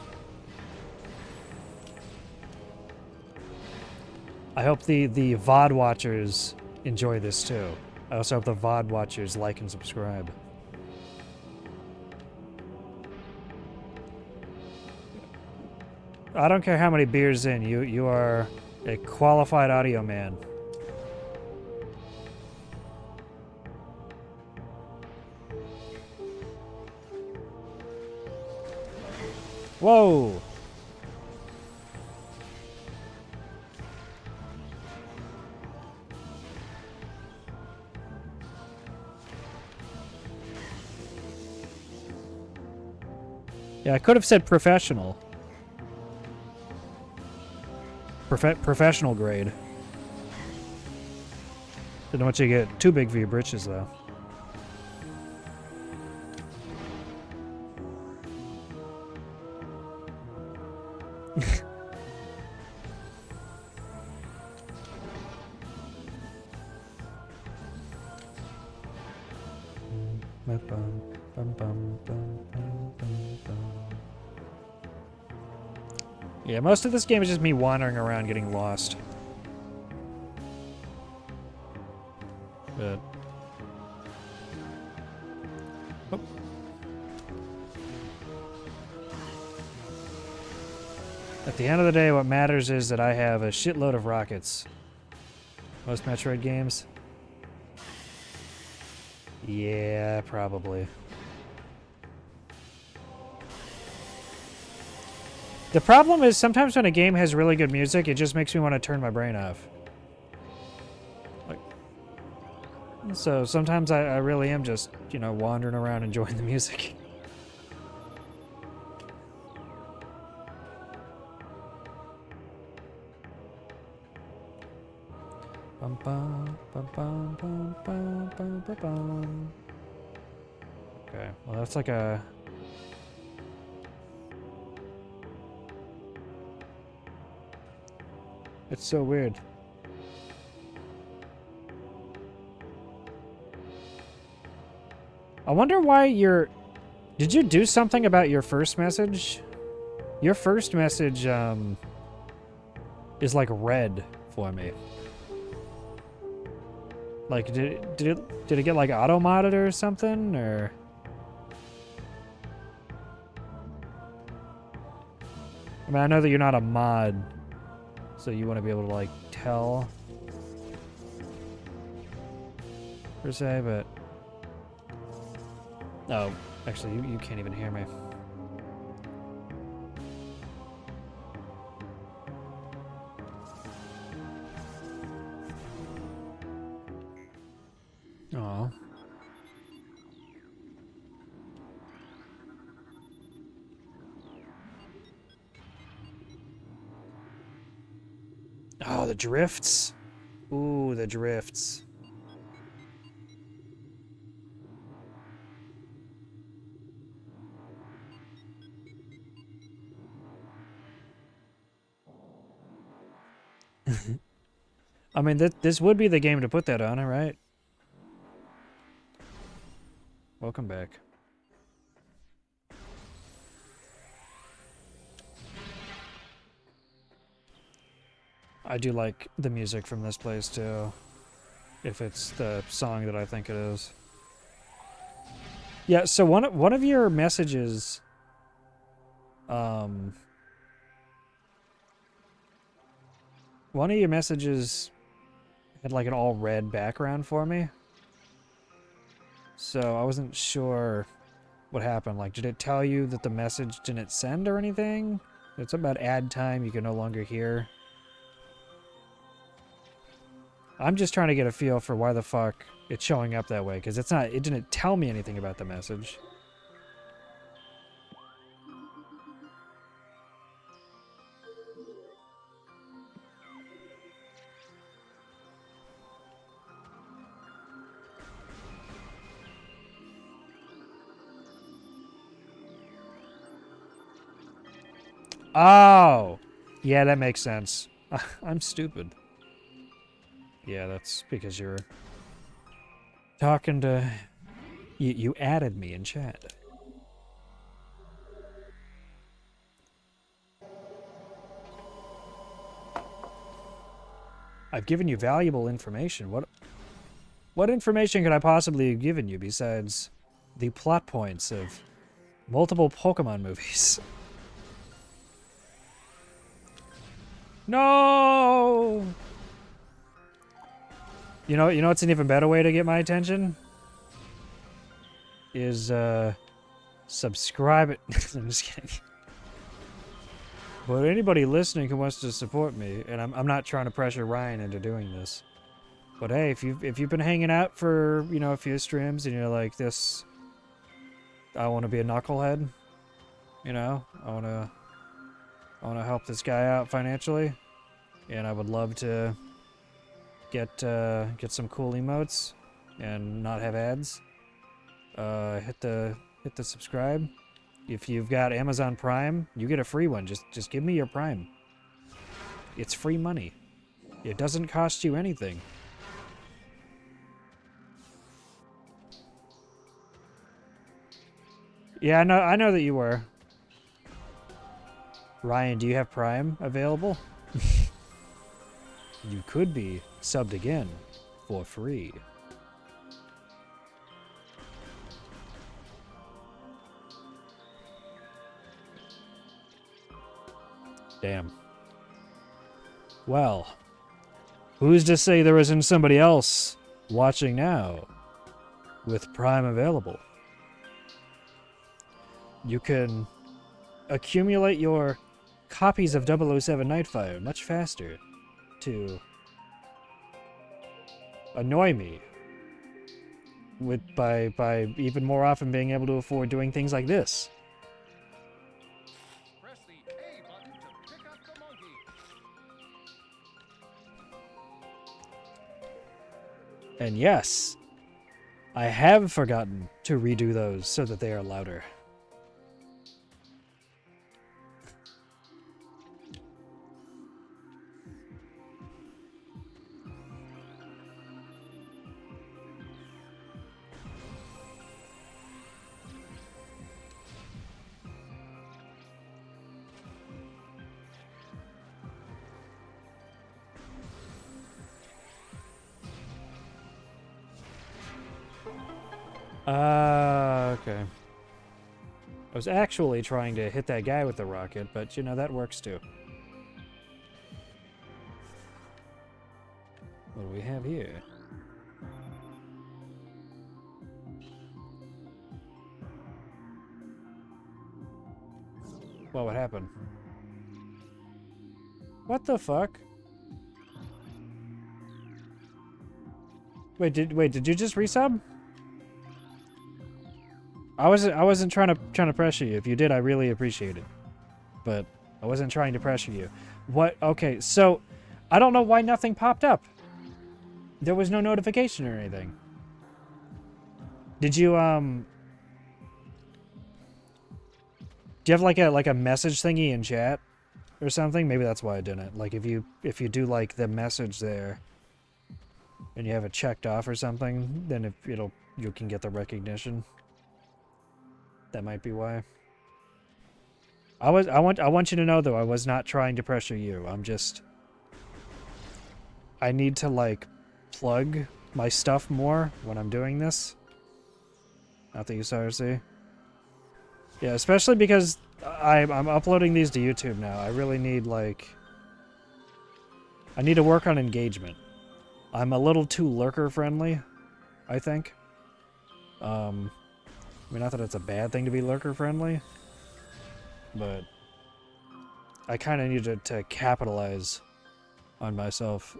I hope the VOD watchers enjoy this too. I also hope the VOD watchers like and subscribe. I don't care how many beers in, you are a qualified audio man. Whoa! Yeah, I could have said professional. Professional grade. Didn't want you to get too big for your britches, though. Yeah, most of this game is just me wandering around getting lost. But... oh. At the end of the day, what matters is that I have a shitload of rockets. Most Metroid games. Yeah, probably. The problem is sometimes when a game has really good music, it just makes me want to turn my brain off. Like, so sometimes I really am just, you know, wandering around enjoying the music. Bum, bum, bum, bum, bum, bum, bum, bum, bum. Okay, well that's like a... It's so weird. I wonder why you're... Did you do something about your first message? Your first message, is like red for me. Like, did it get like auto-modded or something, or... I mean, I know that you're not a mod, so you want to be able to, like, tell, per se, but... Oh, actually, you can't even hear me. Aw. Oh, the drifts. Ooh, the drifts. I mean, this would be the game to put that on, right? Welcome back. I do like the music from this place, too. If it's the song that I think it is. Yeah, so one of your messages... one of your messages had like an all red background for me. So I wasn't sure what happened. Like, did it tell you that the message didn't send or anything? It's about ad time you can no longer hear. I'm just trying to get a feel for why the fuck it's showing up that way, because it's not. It didn't tell me anything about the message. Oh! Yeah, that makes sense. I'm stupid. Yeah, that's because you're talking to... You added me in chat. I've given you valuable information. What information could I possibly have given you besides the plot points of multiple Pokemon movies? No! You know what's an even better way to get my attention? Is, subscribe it. I'm just kidding. But anybody listening who wants to support me, and I'm not trying to pressure Ryan into doing this. But hey, if you've been hanging out for, you know, a few streams and you're like, this, I want to be a knucklehead, you know, I want to help this guy out financially, and I would love to get some cool emotes and not have ads. Hit the subscribe. If you've got Amazon Prime, you get a free one. Just give me your Prime. It's free money. It doesn't cost you anything. Yeah, I know that you were. Ryan, do you have Prime available? You could be subbed again for free. Damn. Well, who's to say there isn't somebody else watching now with Prime available? You can accumulate your copies of 007 Nightfire much faster to annoy me by even more often being able to afford doing things like this. Press the A button to pick up the monkey. And yes, I have forgotten to redo those so that they are louder. Okay. I was actually trying to hit that guy with the rocket, but you know, that works too. What do we have here? What would happen? What the fuck? Wait, did you just resub? I wasn't trying to pressure you. If you did, I really appreciate it. But I wasn't trying to pressure you. What? Okay, so I don't know why nothing popped up. There was no notification or anything. Did you do you have like a message thingy in chat or something? Maybe that's why I didn't. Like if you do like the message there and you have it checked off or something, then if you can get the recognition. That might be why. I want you to know though, I was not trying to pressure you. I need to like plug my stuff more when I'm doing this. Not that you saw see. Yeah, especially because I'm uploading these to YouTube now. I really need I need to work on engagement. I'm a little too lurker friendly, I think. I mean, not that it's a bad thing to be lurker friendly, but I kind of need to capitalize on myself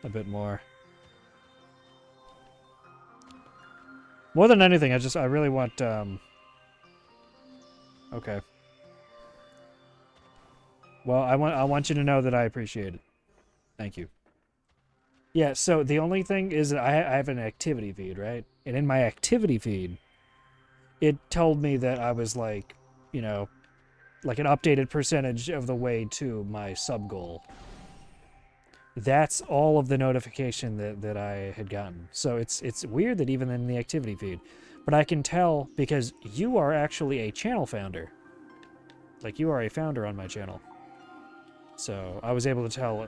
a bit more. More than anything, I really want, okay. Well, I want you to know that I appreciate it. Thank you. Yeah, so the only thing is that I have an activity feed, right? And in my activity feed, it told me that I was like, you know, like an updated percentage of the way to my sub goal. That's all of the notification that I had gotten. So it's weird that even in the activity feed. But I can tell because you are actually a channel founder. Like, you are a founder on my channel. So I was able to tell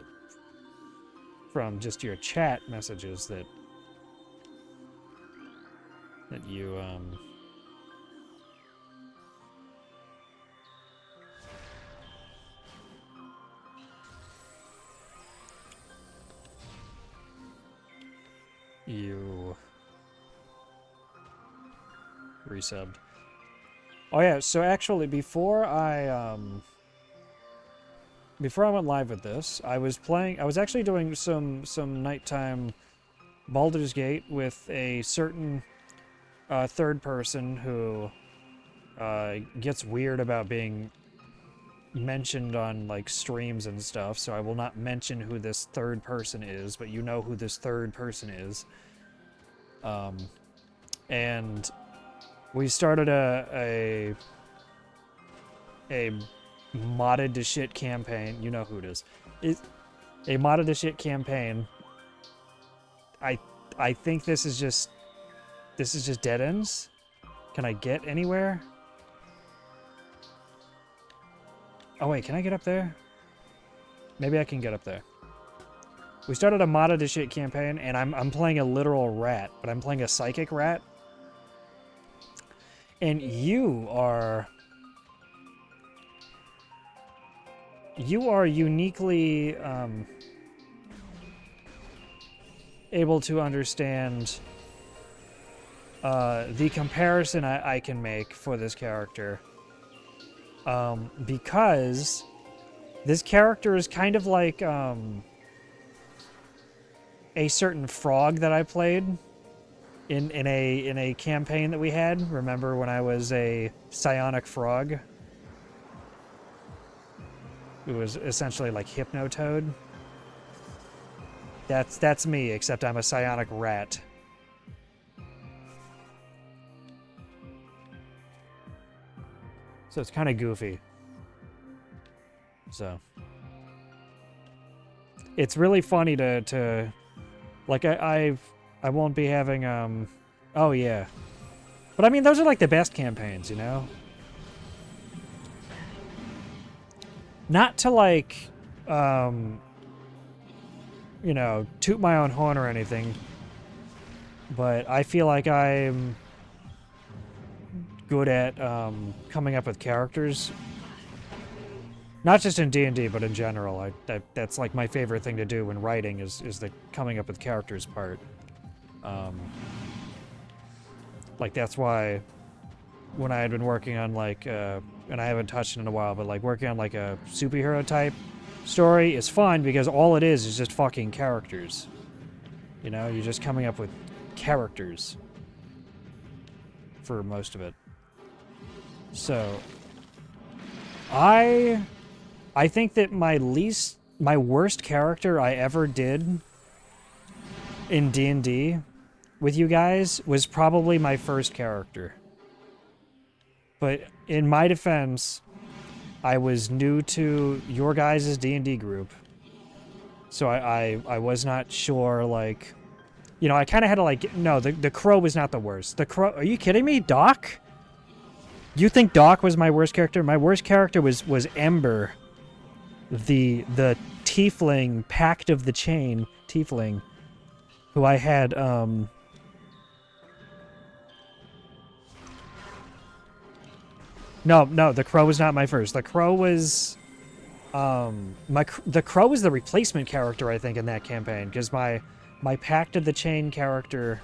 from just your chat messages that you you resubbed. Oh yeah, so actually before I went live with this, I was actually doing some nighttime Baldur's Gate with a certain third person who gets weird about being mentioned on like streams and stuff, so I will not mention who this third person is, but you know who this third person is. And we started a modded to shit campaign. You know who it is. It's a modded to shit campaign. I think this is just dead ends. Can I get anywhere? Oh wait, can I get up there? Maybe I can get up there. We started a modded to shit campaign, and I'm playing a literal rat, but I'm playing a psychic rat. And you are uniquely able to understand the comparison I can make for this character. Because this character is kind of like a certain frog that I played in a campaign that we had. Remember when I was a psionic frog? It was essentially like Hypnotoad. That's me, except I'm a psionic rat. So it's kind of goofy. So it's really funny to like I won't be having oh yeah. But I mean, those are like the best campaigns, you know? Not to like you know, toot my own horn or anything, but I feel like I'm good at coming up with characters. Not just in D&D, but in general. That's like my favorite thing to do when writing is the coming up with characters part. Like, that's why when I had been working on like, and I haven't touched it in a while, but like working on like a superhero type story is fun because all it is just fucking characters. You know, you're just coming up with characters for most of it. So, I think that my worst character I ever did in D&D with you guys was probably my first character. But in my defense, I was new to your guys' D&D group. So I was not sure, like, you know, I kind of had to like, no, the Crow was not the worst. The Crow, are you kidding me? Doc? You think Doc was my worst character? My worst character was Ember, the tiefling, Pact of the Chain tiefling, who I had No, the Crow was not my first. The Crow was the Crow was the replacement character, I think, in that campaign, because my Pact of the Chain character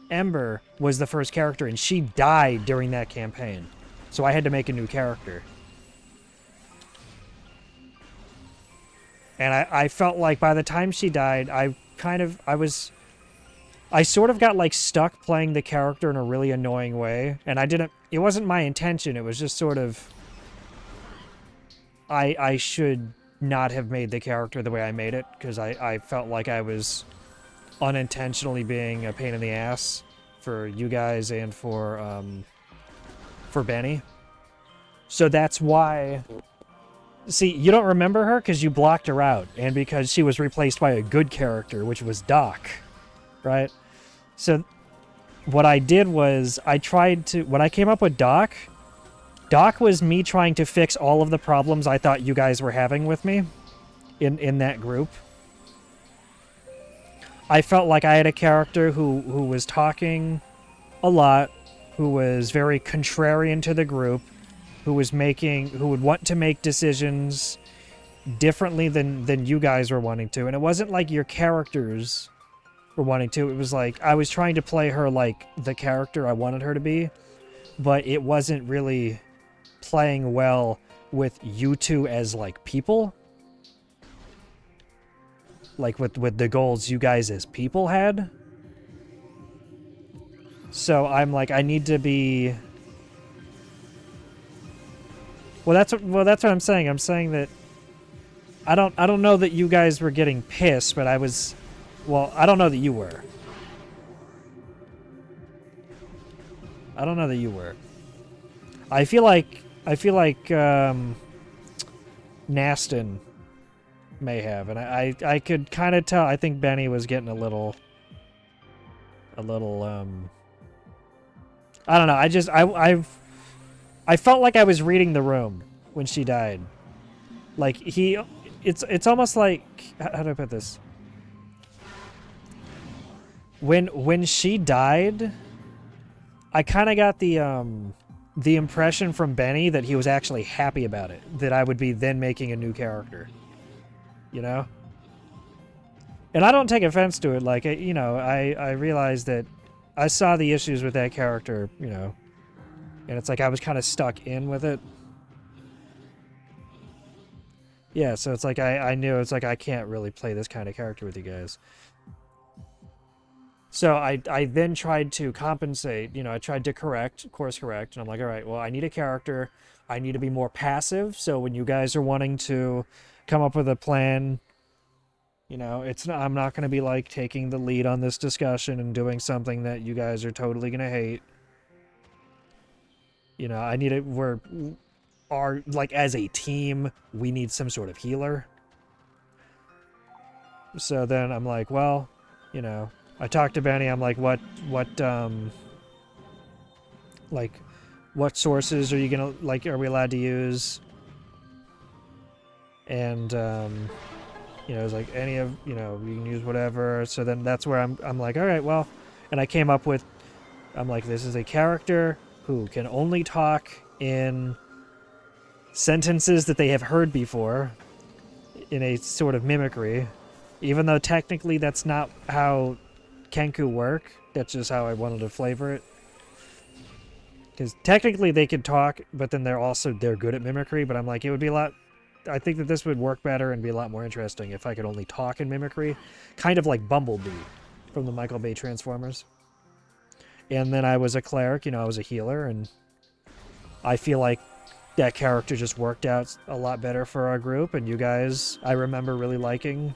Ember was the first character, and she died during that campaign. So I had to make a new character. And I felt like by the time she died, I sort of got like stuck playing the character in a really annoying way. And it wasn't my intention. It was just sort of, I should not have made the character the way I made it, because I felt like I was unintentionally being a pain in the ass for you guys and for Benny. So that's why. See, you don't remember her because you blocked her out, and because she was replaced by a good character, which was Doc, right? So what I did was when I came up with Doc was me trying to fix all of the problems I thought you guys were having with me in that group. I felt like I had a character who was talking a lot, who was very contrarian to the group, who would want to make decisions differently than you guys were wanting to. And it wasn't like your characters were wanting to. It was like I was trying to play her like the character I wanted her to be, but it wasn't really playing well with you two as like people. Like with the goals you guys as people had. So I'm like, I need to be. Well, that's what I'm saying. I'm saying that I don't know that you guys were getting pissed, but I was. Well, I don't know that you were. I don't know that you were. I feel like Nastin may have, and I could kind of tell. I think Benny was getting a little. I don't know. I felt like I was reading the room when she died. Like it's almost like, how do I put this? When she died, I kind of got the impression from Benny that he was actually happy about it, that I would be then making a new character. You know? And I don't take offense to it. Like, I realized that I saw the issues with that character, and it's like I was kind of stuck in with it. Yeah, so it's like I knew it's like I can't really play this kind of character with you guys. So I then tried to compensate, I tried to course correct, and I'm like, all right, well, I need a character. I need to be more passive, so when you guys are wanting to come up with a plan, I'm not going to be like taking the lead on this discussion and doing something that you guys are totally going to hate. I need it like as a team, we need some sort of healer. So then I'm like, well, I talked to Benny. I'm like, what sources are you gonna are we allowed to use? And it's like any of you can use whatever. So then that's where I'm like, all right, well, and I came up with, I'm like, this is a character who can only talk in sentences that they have heard before, in a sort of mimicry, even though technically that's not how Kenku work. That's just how I wanted to flavor it. Because technically they could talk, but then they're good at mimicry. But I'm like, it would be a lot. I think that this would work better and be a lot more interesting if I could only talk in mimicry, kind of like Bumblebee from the Michael Bay Transformers. And then I was a cleric, I was a healer, and I feel like that character just worked out a lot better for our group. And you guys, I remember really liking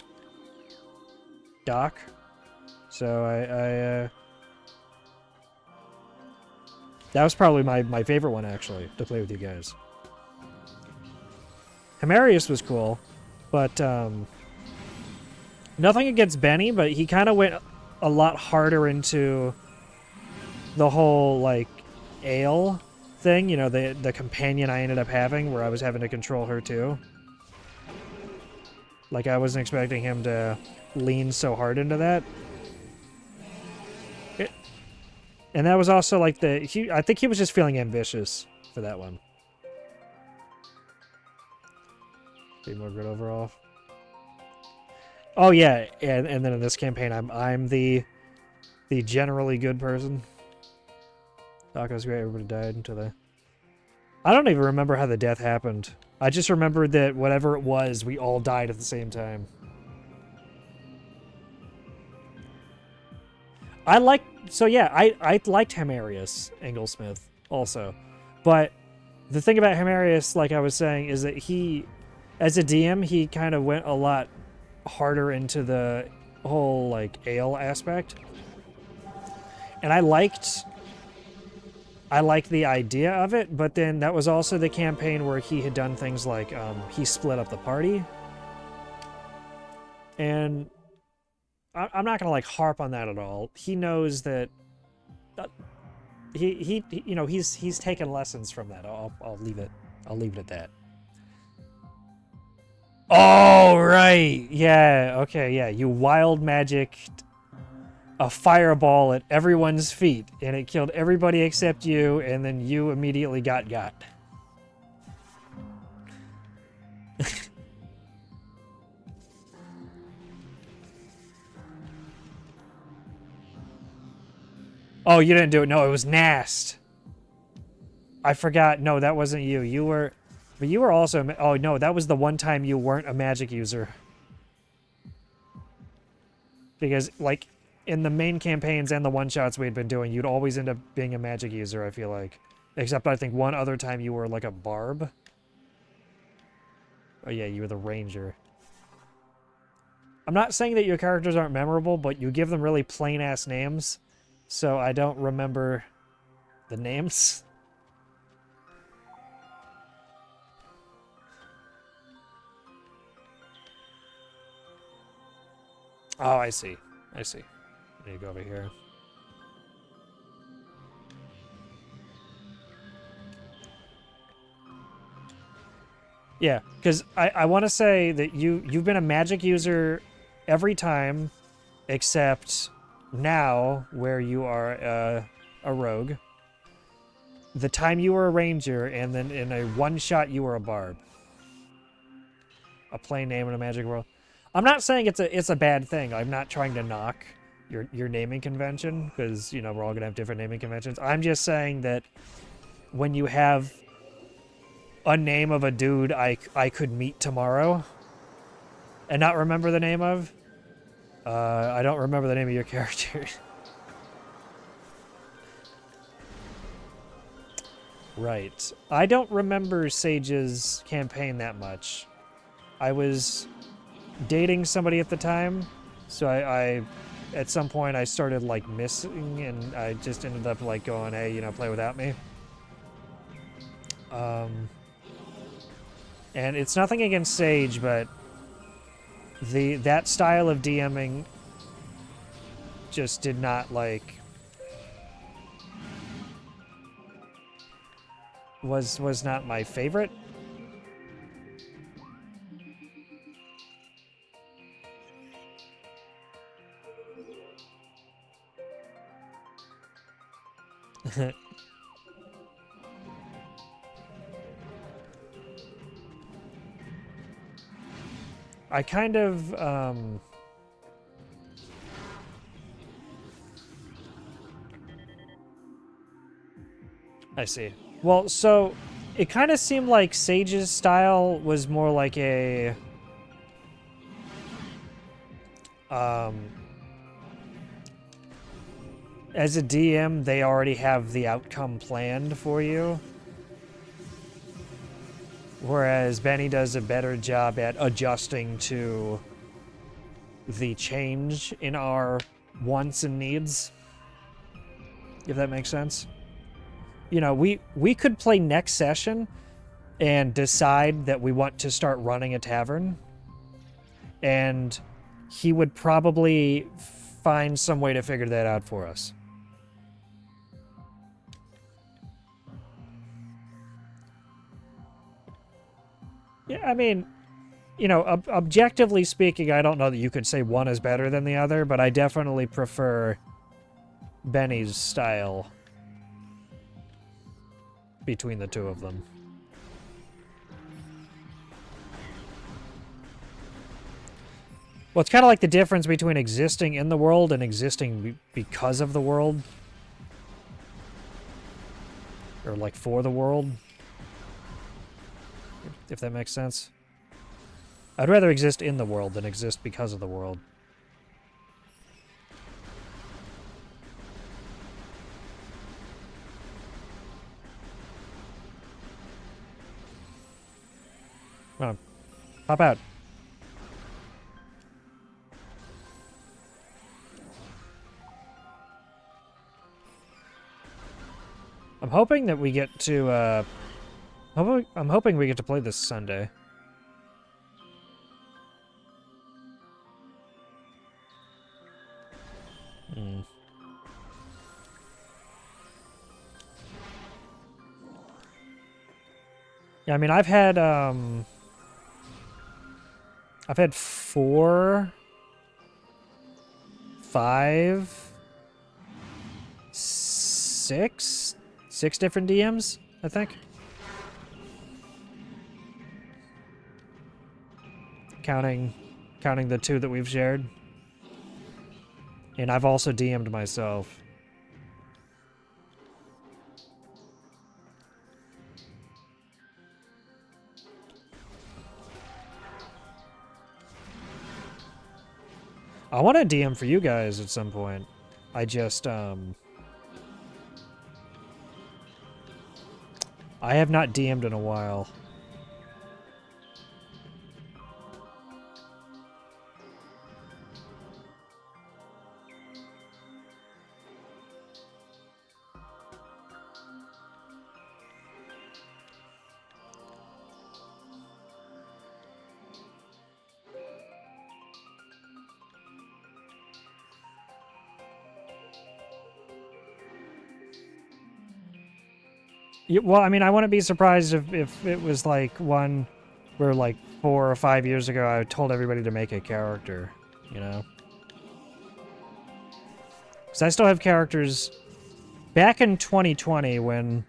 Doc. So that was probably my favorite one, actually, to play with you guys. Himarius was cool, but nothing against Benny, but he kind of went a lot harder into the whole, ale thing, the companion I ended up having, where I was having to control her, too. Like, I wasn't expecting him to lean so hard into that. And that was also, I think he was just feeling ambitious for that one. Be more good overall. Oh yeah, and then in this campaign, I'm the generally good person. Taco's great. Everybody died until they. I don't even remember how the death happened. I just remembered that whatever it was, we all died at the same time. I liked Hamarius Englesmith also. But the thing about Hamarius, like I was saying, is that he, as a DM, he kind of went a lot harder into the whole, like, ale aspect. And I liked the idea of it, but then that was also the campaign where he had done things like, he split up the party. And I'm not gonna, like, harp on that at all. He knows that he you know, he's taken lessons from that. I'll leave it at that. Oh, right. Yeah, okay, yeah. You wild magicked a fireball at everyone's feet, and it killed everybody except you, and then you immediately got. Oh, you didn't do it. No, it was Nast. I forgot. No, that wasn't you. You were... But you were also... Oh, no, that was the one time you weren't a magic user. Because, like, in the main campaigns and the one-shots we'd been doing, you'd always end up being a magic user, I feel like. Except I think one other time you were, like, a barb. Oh, yeah, you were the ranger. I'm not saying that your characters aren't memorable, but you give them really plain-ass names, so I don't remember the names. Oh, I see. I see. I need to go over here. Yeah, because I want to say that you've been a magic user every time except now, where you are a rogue. The time you were a ranger, and then in a one-shot you were a barb. A plain name in a magic world. I'm not saying it's a bad thing. I'm not trying to knock your naming convention, because, you know, we're all going to have different naming conventions. I'm just saying that when you have a name of a dude I could meet tomorrow and not remember the name of, I don't remember the name of your character. Right. I don't remember Sage's campaign that much. I was dating somebody at the time, so I at some point I started, like, missing, and I just ended up, like, going, hey, you know, play without me. And it's nothing against Sage, but that style of DMing just did not, like, was not my favorite. I kind of, I see. Well, so it kind of seemed like Sage's style was more like a, as a DM, they already have the outcome planned for you. Whereas Benny does a better job at adjusting to the change in our wants and needs. If that makes sense. You know, we could play next session and decide that we want to start running a tavern. And he would probably find some way to figure that out for us. Yeah, I mean, you know, objectively speaking, I don't know that you could say one is better than the other, but I definitely prefer Benny's style between the two of them. Well, it's kind of like the difference between existing in the world and existing because of the world. Or, like, for the world. if that makes sense. I'd rather exist in the world than exist because of the world. Come on, pop out. I'm hoping that we get to, I'm hoping we get to play this Sunday. Hmm. Yeah, I mean, I've had 4, 5, 6 different DMs, I think. Counting the 2 that we've shared. And I've also DM'd myself. I want to DM for you guys at some point. I just, I have not DM'd in a while. Yeah, well, I mean, I wouldn't be surprised if it was like one where like 4 or 5 years ago I told everybody to make a character, you know? Because I still have characters back in 2020 when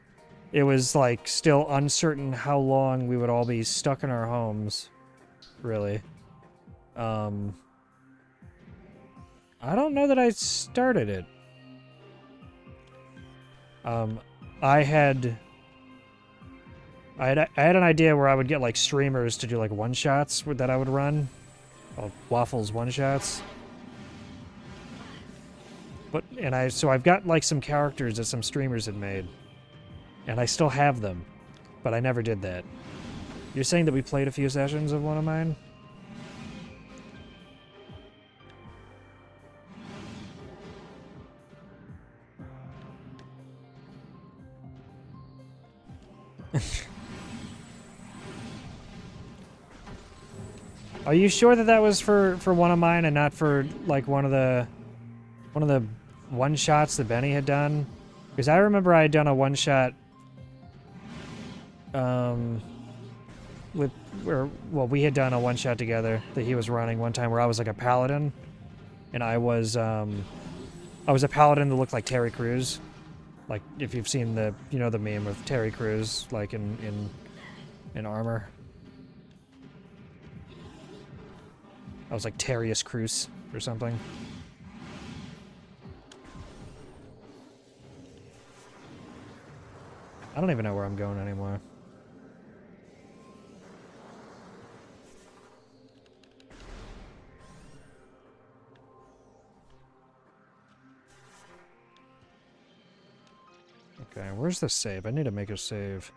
it was like still uncertain how long we would all be stuck in our homes, really. I don't know that I started it. I had an idea where I would get like streamers to do like one-shots that I would run. Waffles one-shots. So I've got like some characters that some streamers had made. And I still have them. But I never did that. You're saying that we played a few sessions of one of mine? Are you sure that that was for one of mine and not for like one of the one shots that Benny had done? Because I remember I had done a one shot we had done a one shot together that he was running one time where I was like a paladin and I was a paladin that looked like Terry Crews. Like if you've seen the the meme of Terry Crews like in armor. I was like Terrius Cruz or something. I don't even know where I'm going anymore. Okay, where's the save? I need to make a save.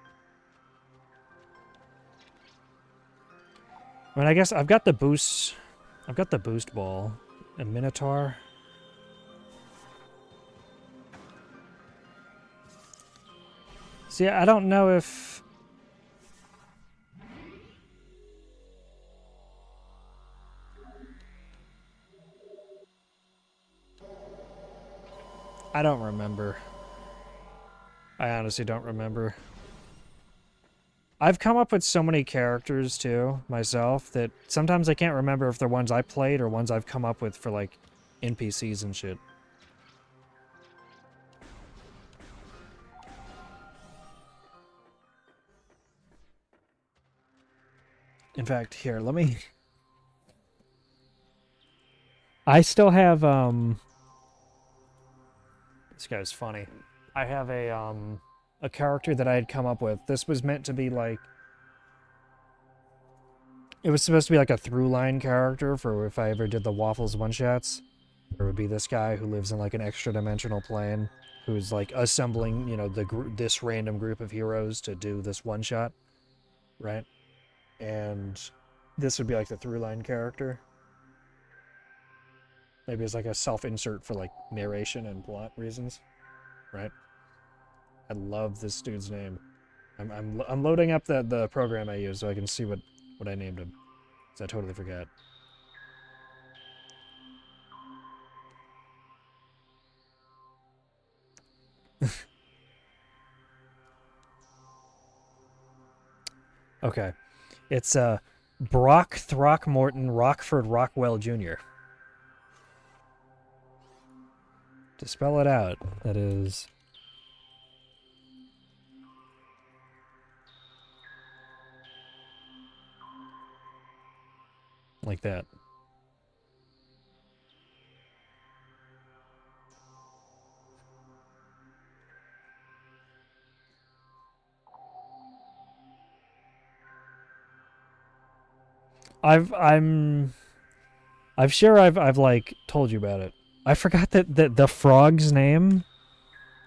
I mean, I guess I've got the boost. I've got the boost ball. A Minotaur. See, I don't know if... I don't remember. I honestly don't remember. I've come up with so many characters, too, myself, that sometimes I can't remember if they're ones I played or ones I've come up with for, like, NPCs and shit. In fact, here, let me... I still have, This guy's funny. I have a character that I had come up with. This was meant to be, like... It was supposed to be like a through line character for if I ever did the Waffles one shots. There would be this guy who lives in like an extra dimensional plane, who's like assembling, you know, this random group of heroes to do this one shot, right? And this would be like the through line character. Maybe it's like a self insert for like narration and plot reasons, right? I love this dude's name. I'm loading up the program I use so I can see what I named him. 'Cause I totally forgot. Okay. It's Brock Throckmorton Rockford Rockwell Jr. To spell it out, that is like that. I'm sure I've like told you about it. I forgot that the frog's name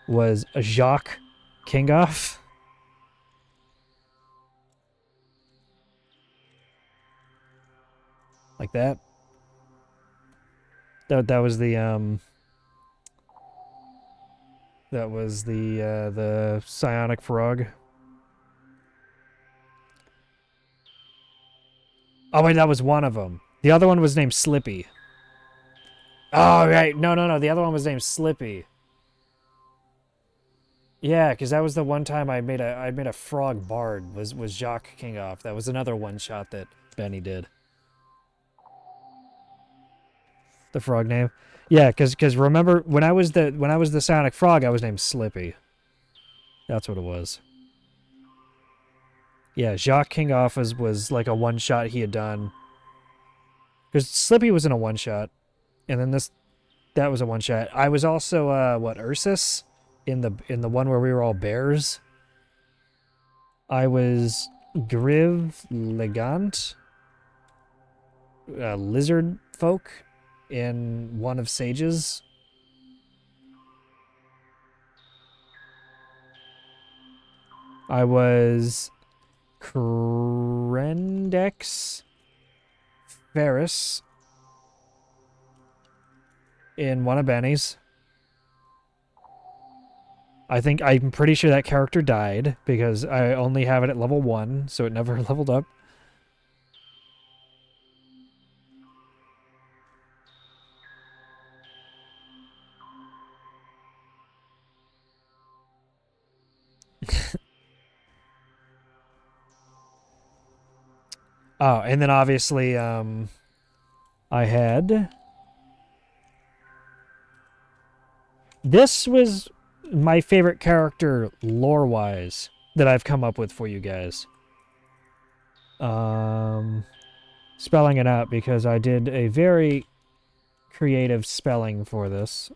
was Jacques Kingoff. Like that. That was the psionic frog. Oh wait, that was one of them. The other one was named Slippy. Oh right, no. The other one was named Slippy. Yeah, because that was the one time I made a frog bard was Jacques Kingoff. That was another one shot that Benny did. The frog name. Yeah, because remember when I was the Sonic Frog, I was named Slippy. That's what it was. Yeah, Jacques Kingoff was like a one shot he had done. Because Slippy was in a one shot, and then that was a one shot. I was also Ursus in the one where we were all bears. I was Griv Legant, lizard folk in one of Sage's. I was Krendex Ferris in one of Benny's. I'm pretty sure that character died because I only have it at level 1, so it never leveled up. Oh, and then obviously I had this was my favorite character lore-wise that I've come up with for you guys. Spelling it out because I did a very creative spelling for this.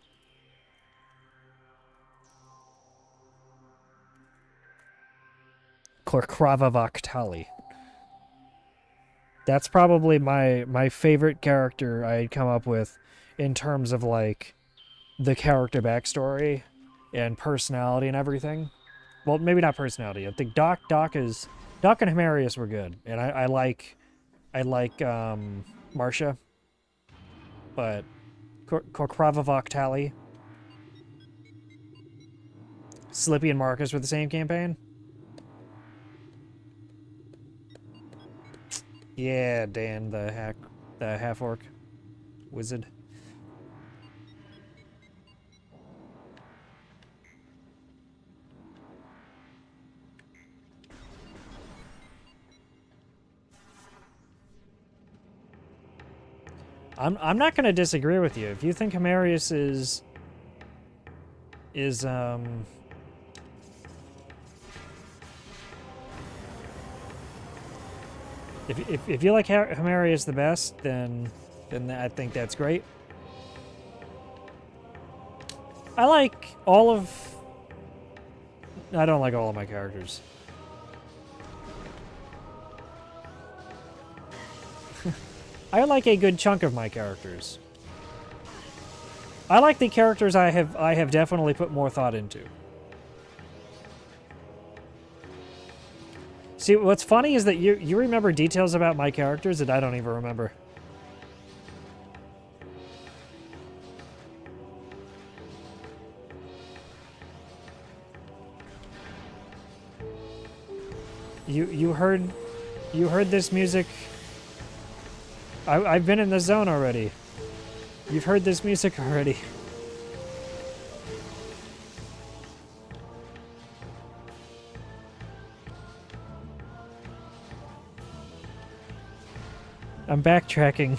Korkravavaktali. That's probably my favorite character I had come up with in terms of like the character backstory and personality and everything. Well, maybe not personality. I think Doc and Himarius were good, and I like Marcia, but Korkravavaktali, Slippy and Marcus were the same campaign. Yeah, Dan, the half orc wizard. I'm not gonna disagree with you. If you think Himarius is if you like Himarius the best, then I think that's great. I like all of. I don't like all of my characters. I like a good chunk of my characters. I like the characters I have definitely put more thought into. See, what's funny is that you remember details about my characters that I don't even remember. You heard this music. I've been in the zone already. You've heard this music already. I'm backtracking.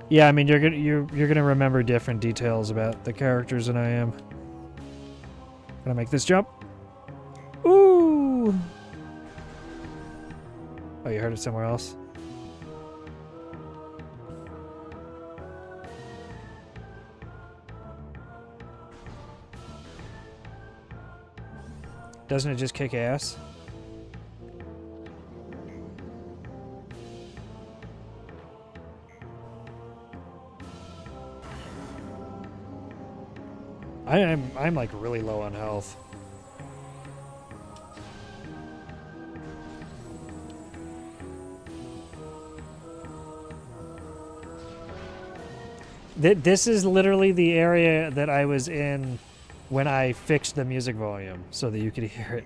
Yeah, I mean you're gonna remember different details about the characters than I am. Gonna make this jump. Ooh! Oh, you heard it somewhere else? Doesn't it just kick ass? I'm like really low on health. This is literally the area that I was in when I fixed the music volume so that you could hear it.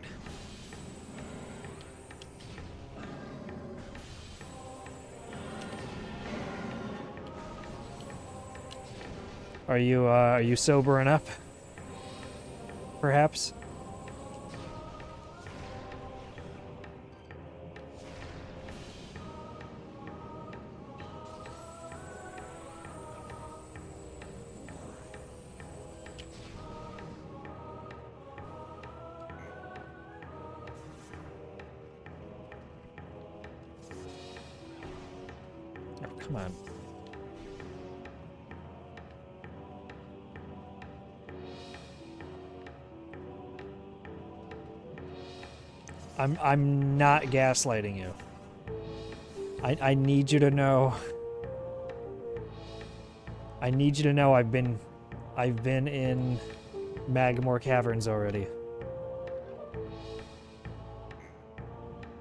Are you sobering up? Perhaps? Oh, come on. I'm not gaslighting you. I need you to know. I need you to know I've been in Magmore Caverns already.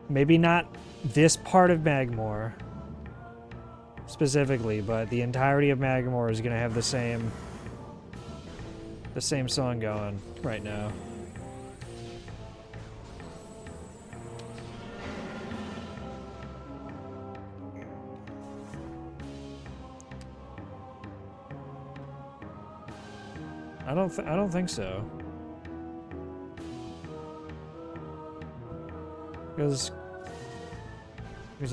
Maybe not this part of Magmore specifically, but the entirety of Magmore is gonna have the same song going right now. I don't think so. Because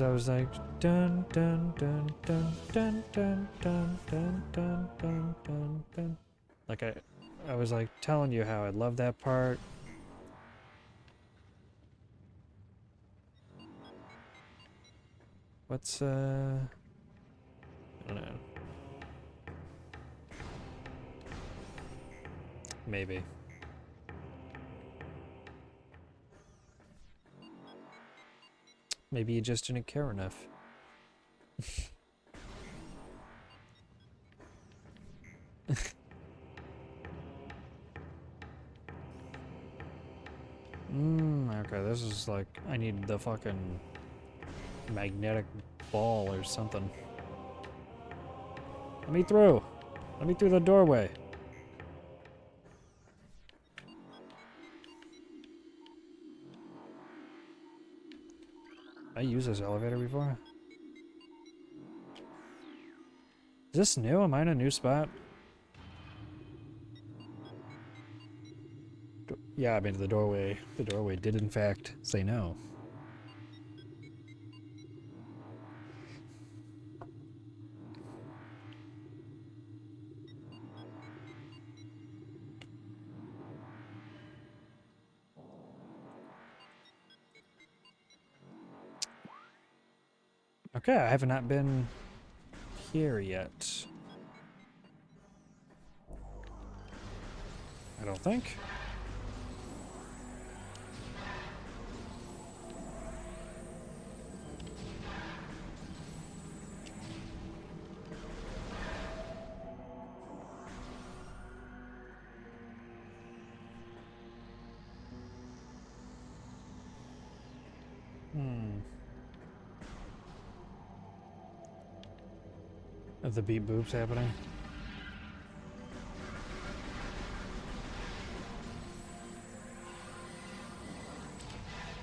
I was like dun dun dun dun dun dun dun dun dun dun dun dun. Like I was like telling you how I love that part. What's I don't know. Maybe. Maybe you just didn't care enough. Okay, this is like, I need the fucking magnetic ball or something. Let me through. Let me through the doorway. I used this elevator before. Is this new? Am I in a new spot? Yeah, I mean the doorway did in fact say no. Okay, I have not been here yet. I don't think. of the beep boops happening.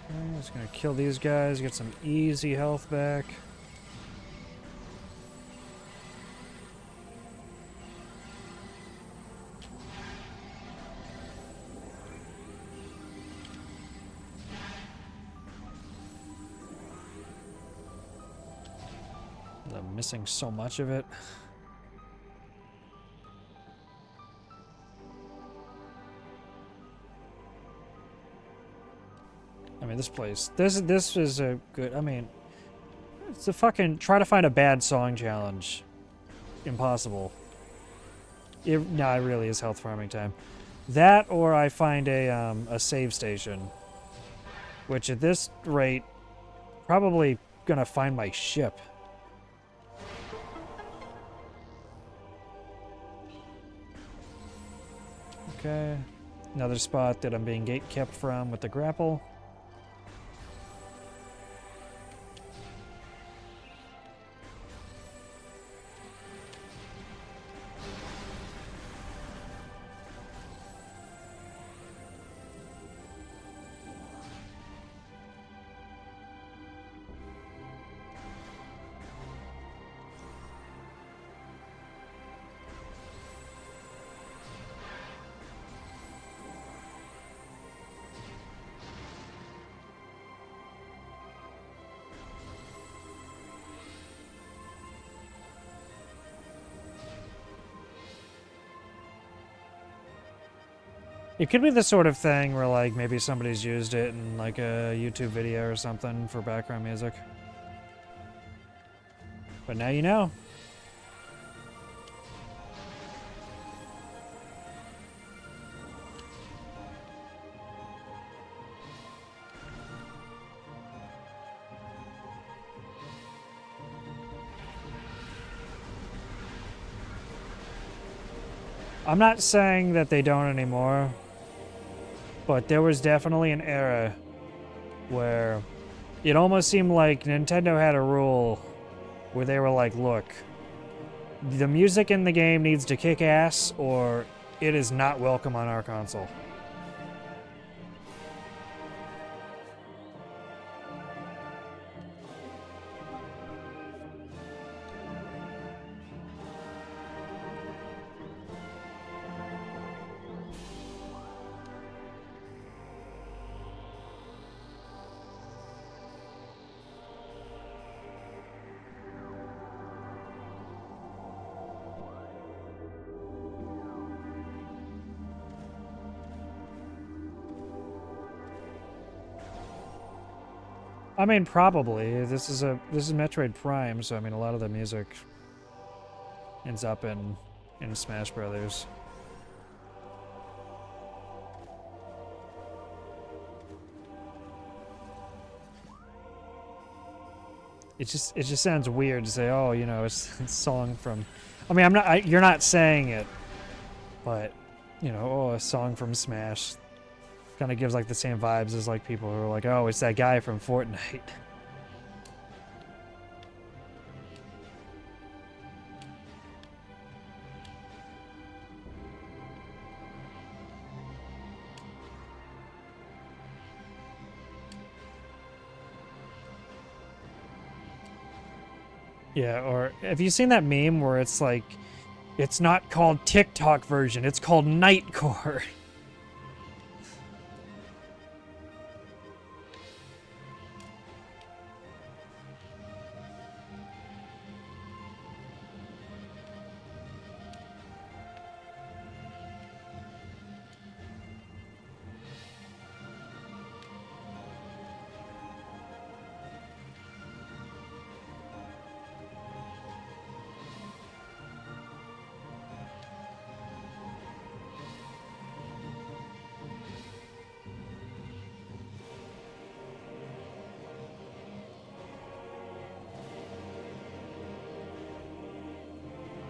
Okay, just gonna kill these guys, get some easy health back. I'm missing so much of it. I mean, this place. This is a good. I mean, it's a fucking try to find a bad song challenge. Impossible. No, it really is health farming time. That or I find a save station, which at this rate, probably gonna find my ship. Okay, another spot that I'm being gate kept from with the grapple. It could be the sort of thing where, like, maybe somebody's used it in, like, a YouTube video or something for background music. But now you know. I'm not saying that they don't anymore, but there was definitely an era where it almost seemed like Nintendo had a rule where they were like, look, the music in the game needs to kick ass or it is not welcome on our console. I mean, probably. This is Metroid Prime, so I mean, a lot of the music ends up in Smash Brothers. It just sounds weird to say, oh, you know, it's a song from. I mean, you're not saying it, but you know, oh, a song from Smash. Kind of gives like the same vibes as like people who are like, oh, it's that guy from Fortnite. Yeah, or have you seen that meme where it's like, it's not called TikTok version, it's called Nightcore.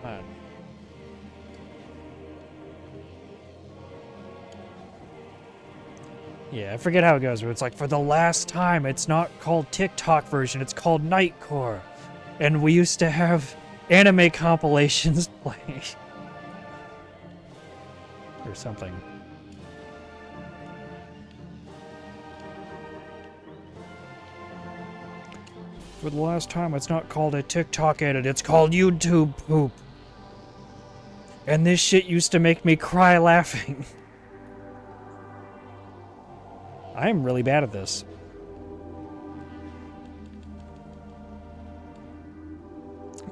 Man. Yeah, I forget how it goes, but it's like, for the last time, it's not called TikTok version, it's called Nightcore. And we used to have anime compilations play. Or something. For the last time, it's not called a TikTok edit, it's called YouTube poop. And this shit used to make me cry laughing. I am really bad at this.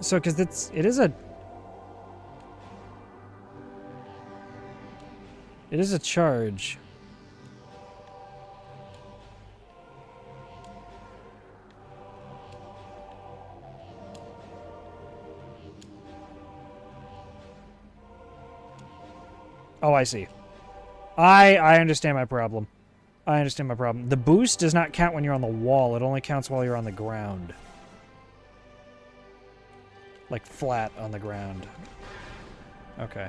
So, because it is a charge. Oh, I see. I understand my problem. I understand my problem. The boost does not count when you're on the wall. It only counts while you're on the ground. Like flat on the ground. Okay.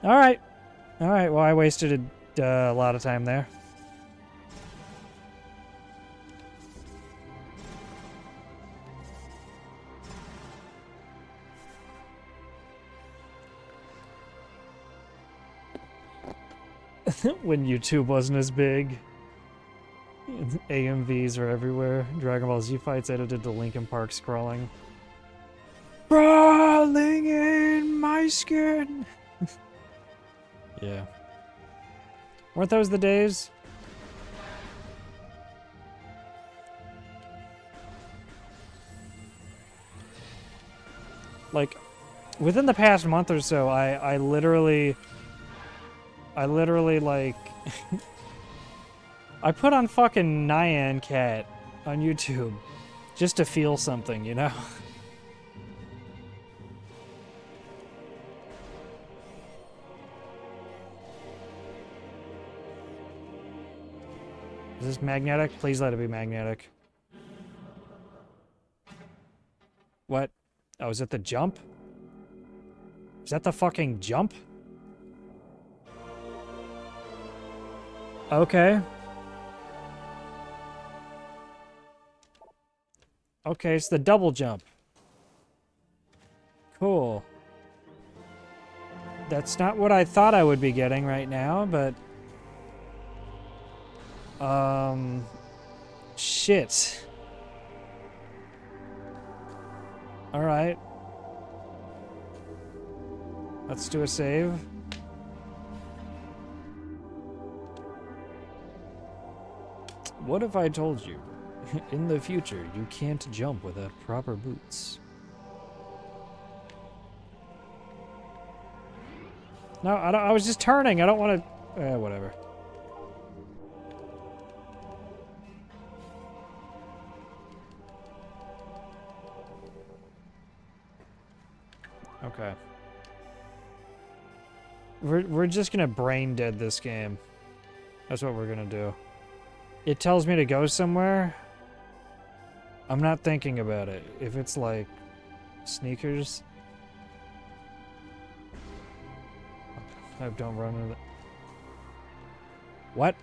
Alright. Alright, well I wasted a lot of time there. When YouTube wasn't as big. AMVs are everywhere. Dragon Ball Z fights edited to Linkin Park scrolling. Crawling in my skin! Yeah. Weren't those the days? Like, within the past month or so, I literally, like, I put on fucking Nyan Cat on YouTube just to feel something, you know? Is this magnetic? Please let it be magnetic. What? Oh, is it the jump? Is that the fucking jump? Okay. Okay, it's the double jump. Cool. That's not what I thought I would be getting right now, but... Shit. Alright. Let's do a save. What if I told you, in the future, you can't jump without proper boots? No, I was just turning. I don't want to... whatever. Okay. We're just gonna brain dead this game. That's what we're gonna do. It tells me to go somewhere. I'm not thinking about it. If it's like sneakers. I don't run with it. What?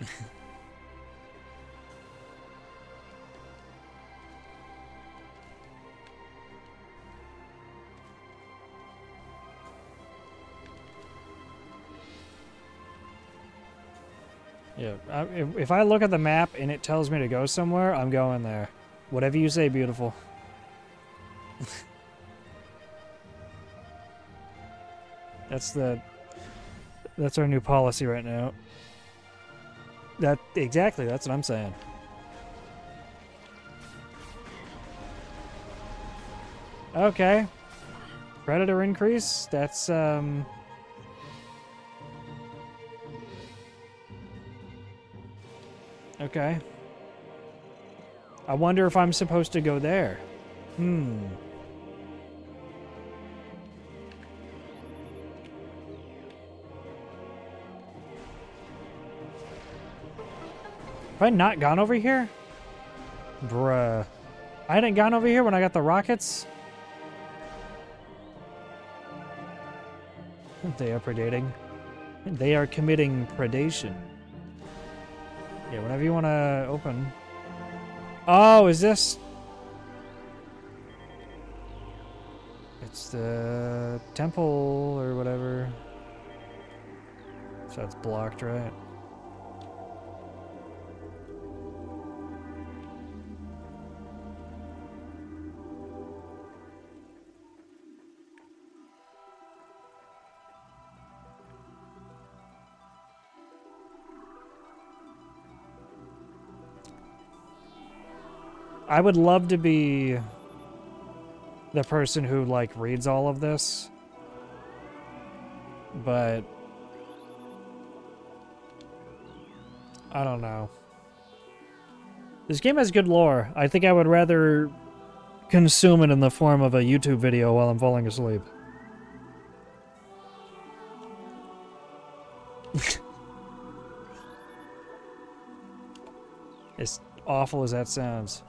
Yeah, if I look at the map and it tells me to go somewhere, I'm going there. Whatever you say, beautiful. That's our new policy right now. Exactly, that's what I'm saying. Okay. Predator increase, that's okay. I wonder if I'm supposed to go there. If I not gone over here? Bruh. I hadn't gone over here when I got the rockets? They are predating. They are committing predation. Yeah, whenever you want to open. Oh, is this It's the temple or whatever. So it's blocked, right? I would love to be the person who, like, reads all of this. But I don't know. This game has good lore. I think I would rather consume it in the form of a YouTube video while I'm falling asleep. As awful as that sounds.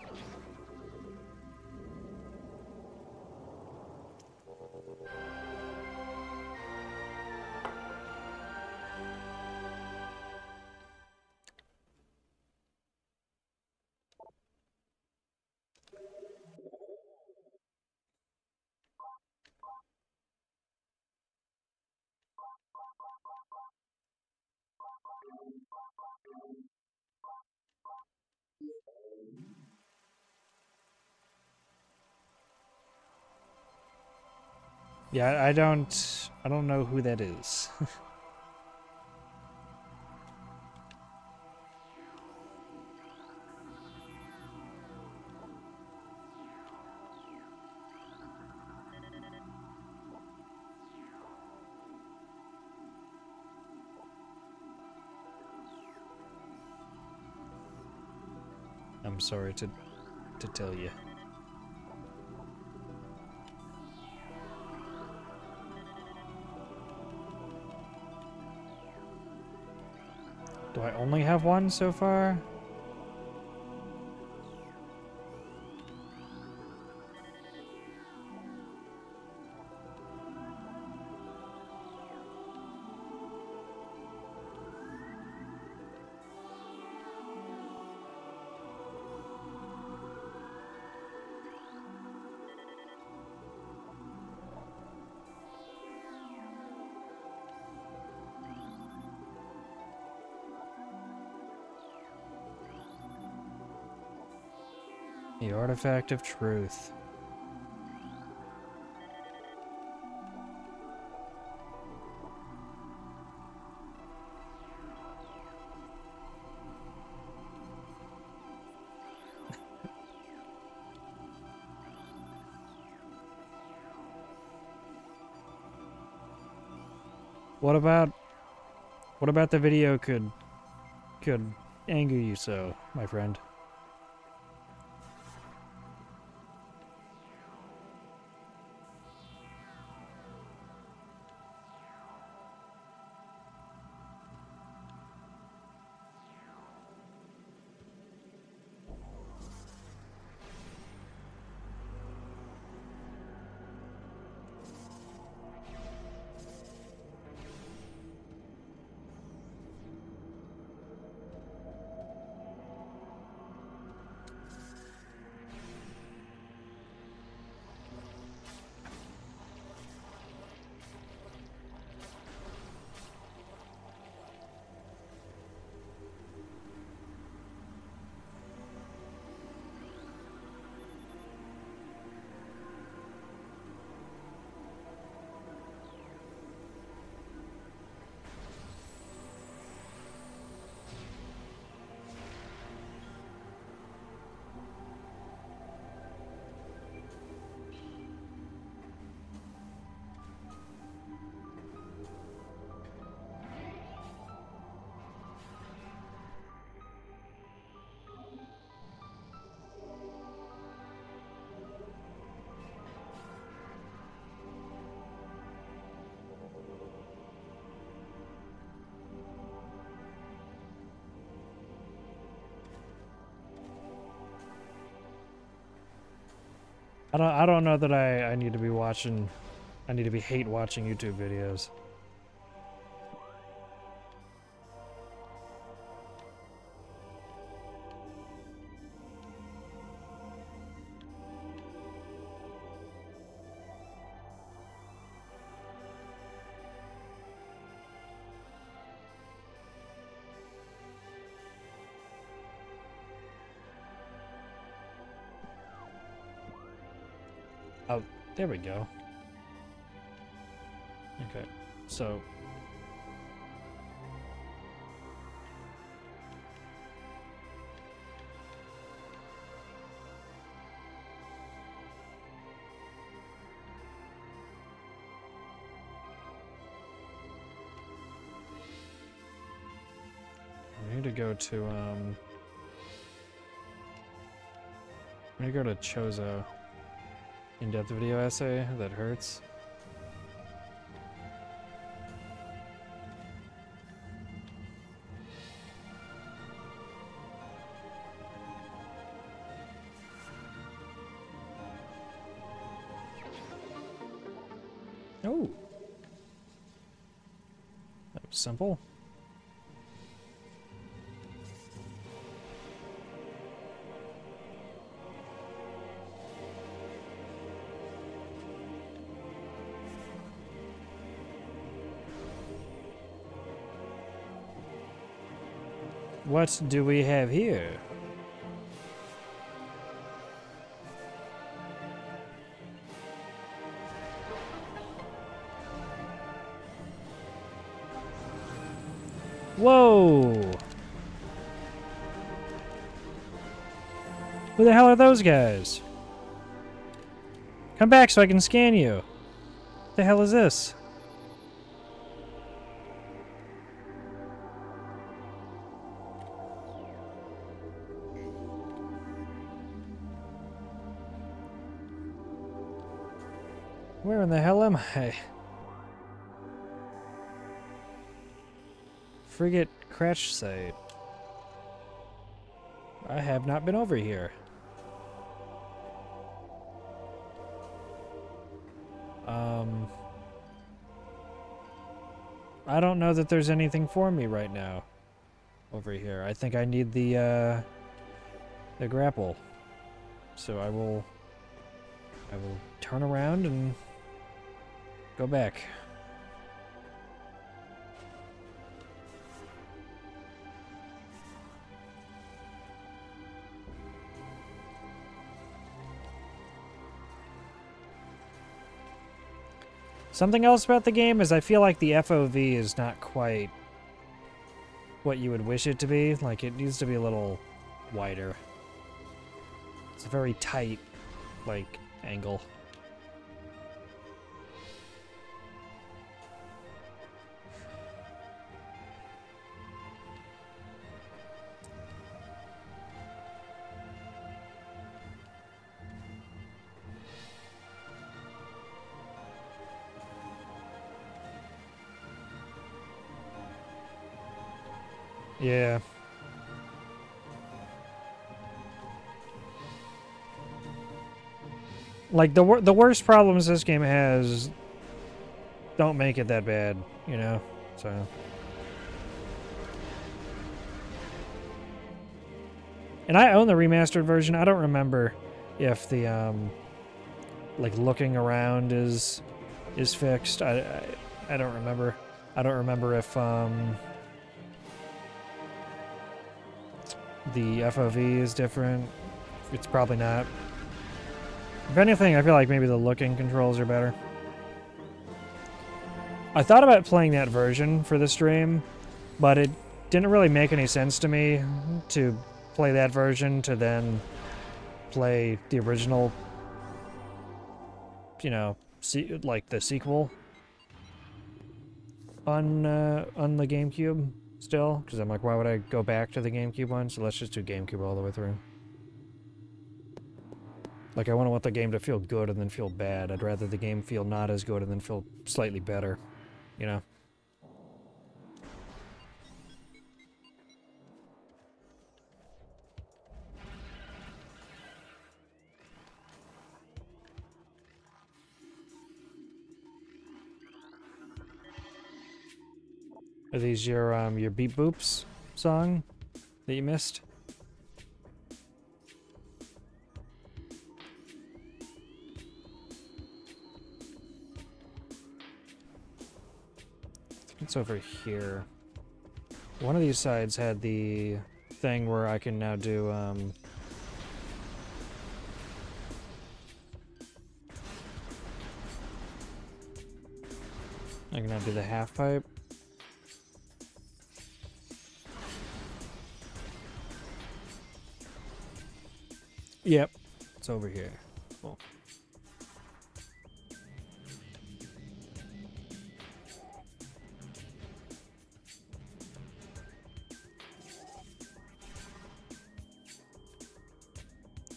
Yeah, I don't know who that is. I'm sorry to tell you. Do I only have one so far? The Artifact of Truth. What about the video could anger you so, my friend? I don't know that I need to be watching. I need to be hate watching YouTube videos. Oh, there we go. Okay, so... I need to go to, I'm gonna go to Chozo. In-depth video essay? That hurts. Oh! That was simple. What do we have here? Whoa! Who the hell are those guys? Come back so I can scan you. What the hell is this? Where in the hell am I? Frigate crash site. I have not been over here. I don't know that there's anything for me right now over here. I think I need the grapple. So I will turn around and go back. Something else about the game is I feel like the FOV is not quite what you would wish it to be. Like, it needs to be a little wider. It's a very tight, like, angle. Yeah. Like, the worst problems this game has don't make it that bad, you know? So... And I own the remastered version. I don't remember if the, like, looking around is fixed. I don't remember. I don't remember if, the FOV is different. It's probably not. If anything, I feel like maybe the looking controls are better. I thought about playing that version for the stream, but it didn't really make any sense to me to play that version to then play the original, you know, like the sequel on the GameCube still, because I'm like, why would I go back to the GameCube one? So let's just do GameCube all the way through. Like, I want the game to feel good and then feel bad. I'd rather the game feel not as good and then feel slightly better, you know? Are these your Beep Boops song that you missed? I think it's over here. One of these sides had the thing where I can now do, I'm gonna do the half pipe. Yep, it's over here. Cool.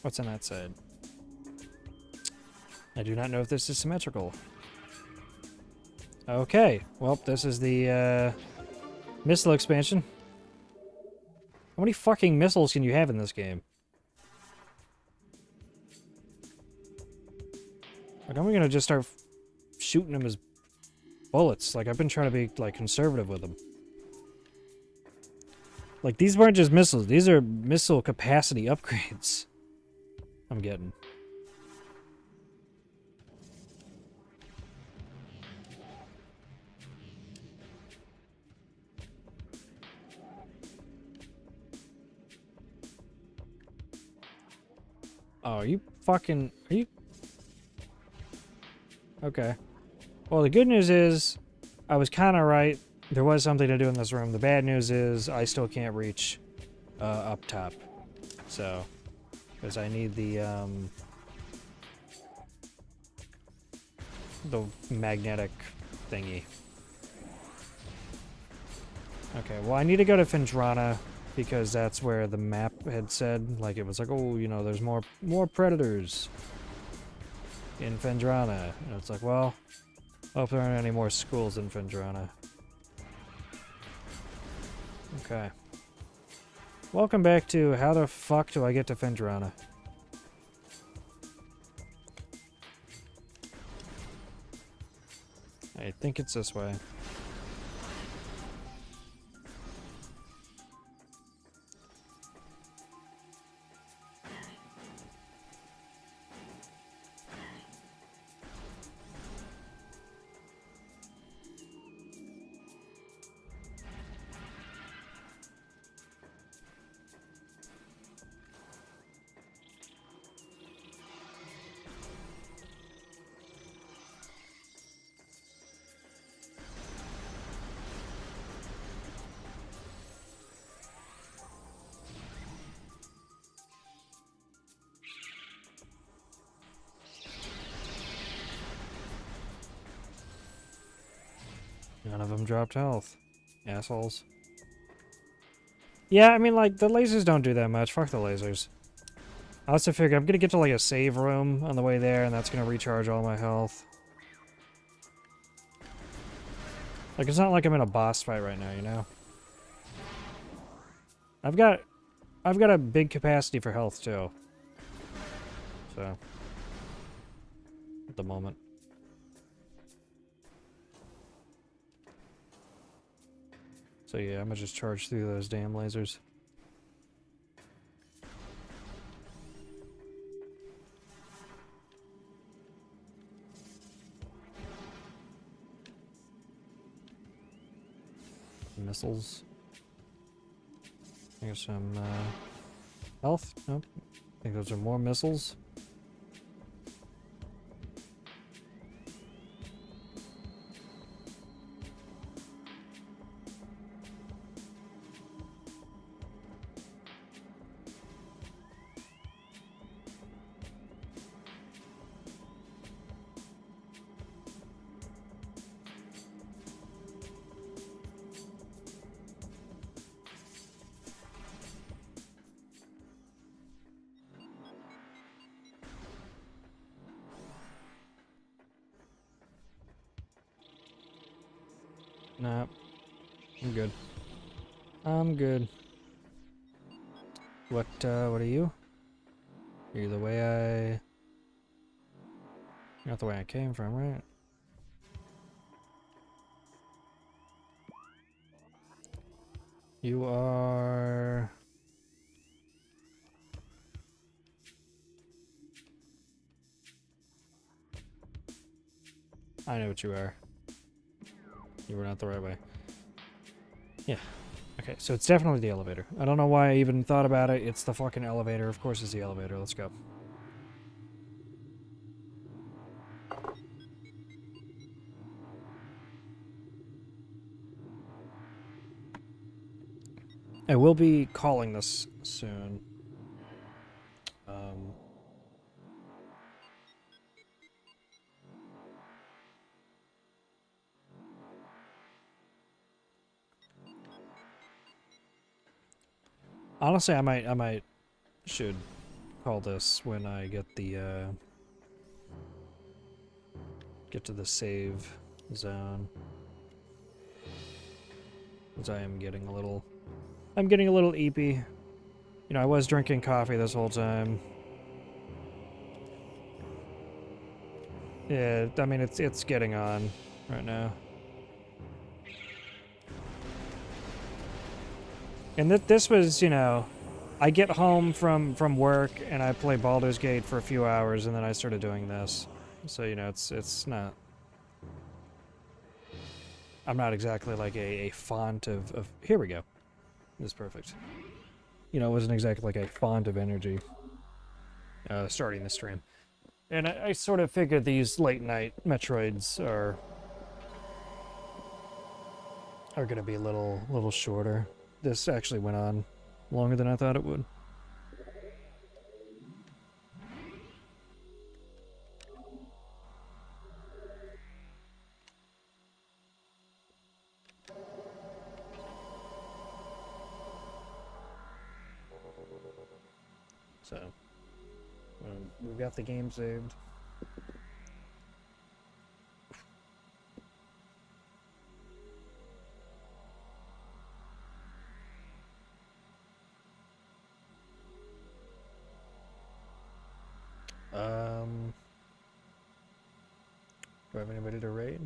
What's on that side? I do not know if this is symmetrical. Okay, well, this is the missile expansion. How many fucking missiles can you have in this game? Like, are we gonna just start shooting them as bullets? Like, I've been trying to be, like, conservative with them. Like, these weren't just missiles. These are missile capacity upgrades. I'm getting. Oh, are you fucking... Are you... Okay. Well, the good news is, I was kind of right. There was something to do in this room. The bad news is, I still can't reach up top. So, because I need the magnetic thingy. Okay, well, I need to go to Fendrana, because that's where the map had said, like, it was like, oh, you know, there's more predators in Fendrana. And it's like, well, I hope there aren't any more schools in Fendrana. Okay. Welcome back to how the fuck do I get to Fendrana? I think it's this way. None of them dropped health. Assholes. Yeah, I mean, like, the lasers don't do that much. Fuck the lasers. I also figure I'm gonna get to, like, a save room on the way there, and that's gonna recharge all my health. Like, it's not like I'm in a boss fight right now, you know? I've got a big capacity for health, too. So. At the moment. So yeah, I'm gonna just charge through those damn lasers. Missiles. Here's some health. Nope. I think those are more missiles. Nah, I'm good. I'm good. What are you? You're the way I... Not the way I came from, right? You are... I know what you are. You were not the right way. Yeah. Okay, so it's definitely the elevator. I don't know why I even thought about it. It's the fucking elevator. Of course it's the elevator. Let's go. I will be calling this soon. Um, honestly, I might should call this when I get to the save zone. Because I'm getting a little eepy. You know, I was drinking coffee this whole time. Yeah, I mean it's getting on right now. And this was, you know, I get home from work and I play Baldur's Gate for a few hours and then I started doing this. So, you know, it's not I'm not exactly like a font of here we go. This is perfect. You know, it wasn't exactly like a font of energy starting the stream. And I sort of figured these late night Metroids are gonna be a little shorter. This actually went on longer than I thought it would. So we've got the game saved. Do I have anybody to raid?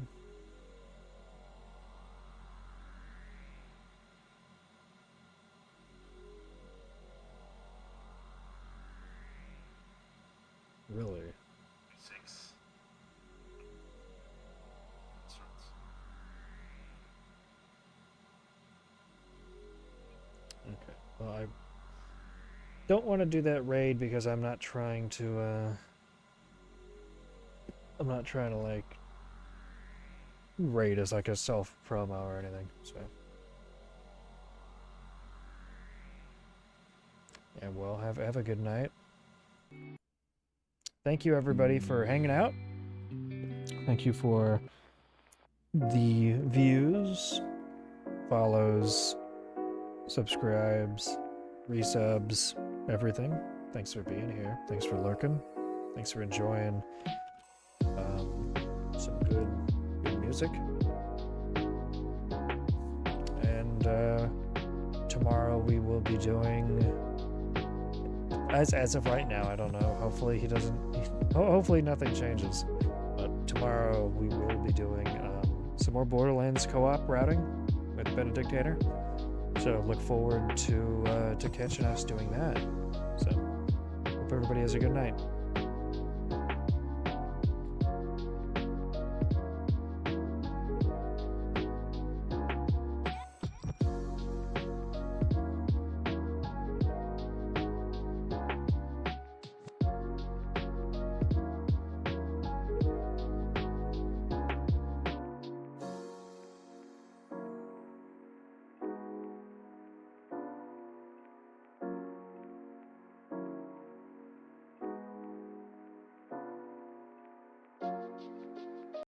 Really? Six. Okay. Well, I don't want to do that raid because I'm not trying to like raid as like a self promo or anything. So yeah, well, have a good night. Thank you everybody for hanging out. Thank you for the views, follows, subscribes, resubs, everything. Thanks for being here. Thanks for lurking. Thanks for enjoying some good music. And tomorrow we will be doing, as of right now, I don't know. Hopefully he doesn't. Hopefully nothing changes. But tomorrow we will be doing some more Borderlands co-op routing with Benedictator. So look forward to catching us doing that. So hope everybody has a good night.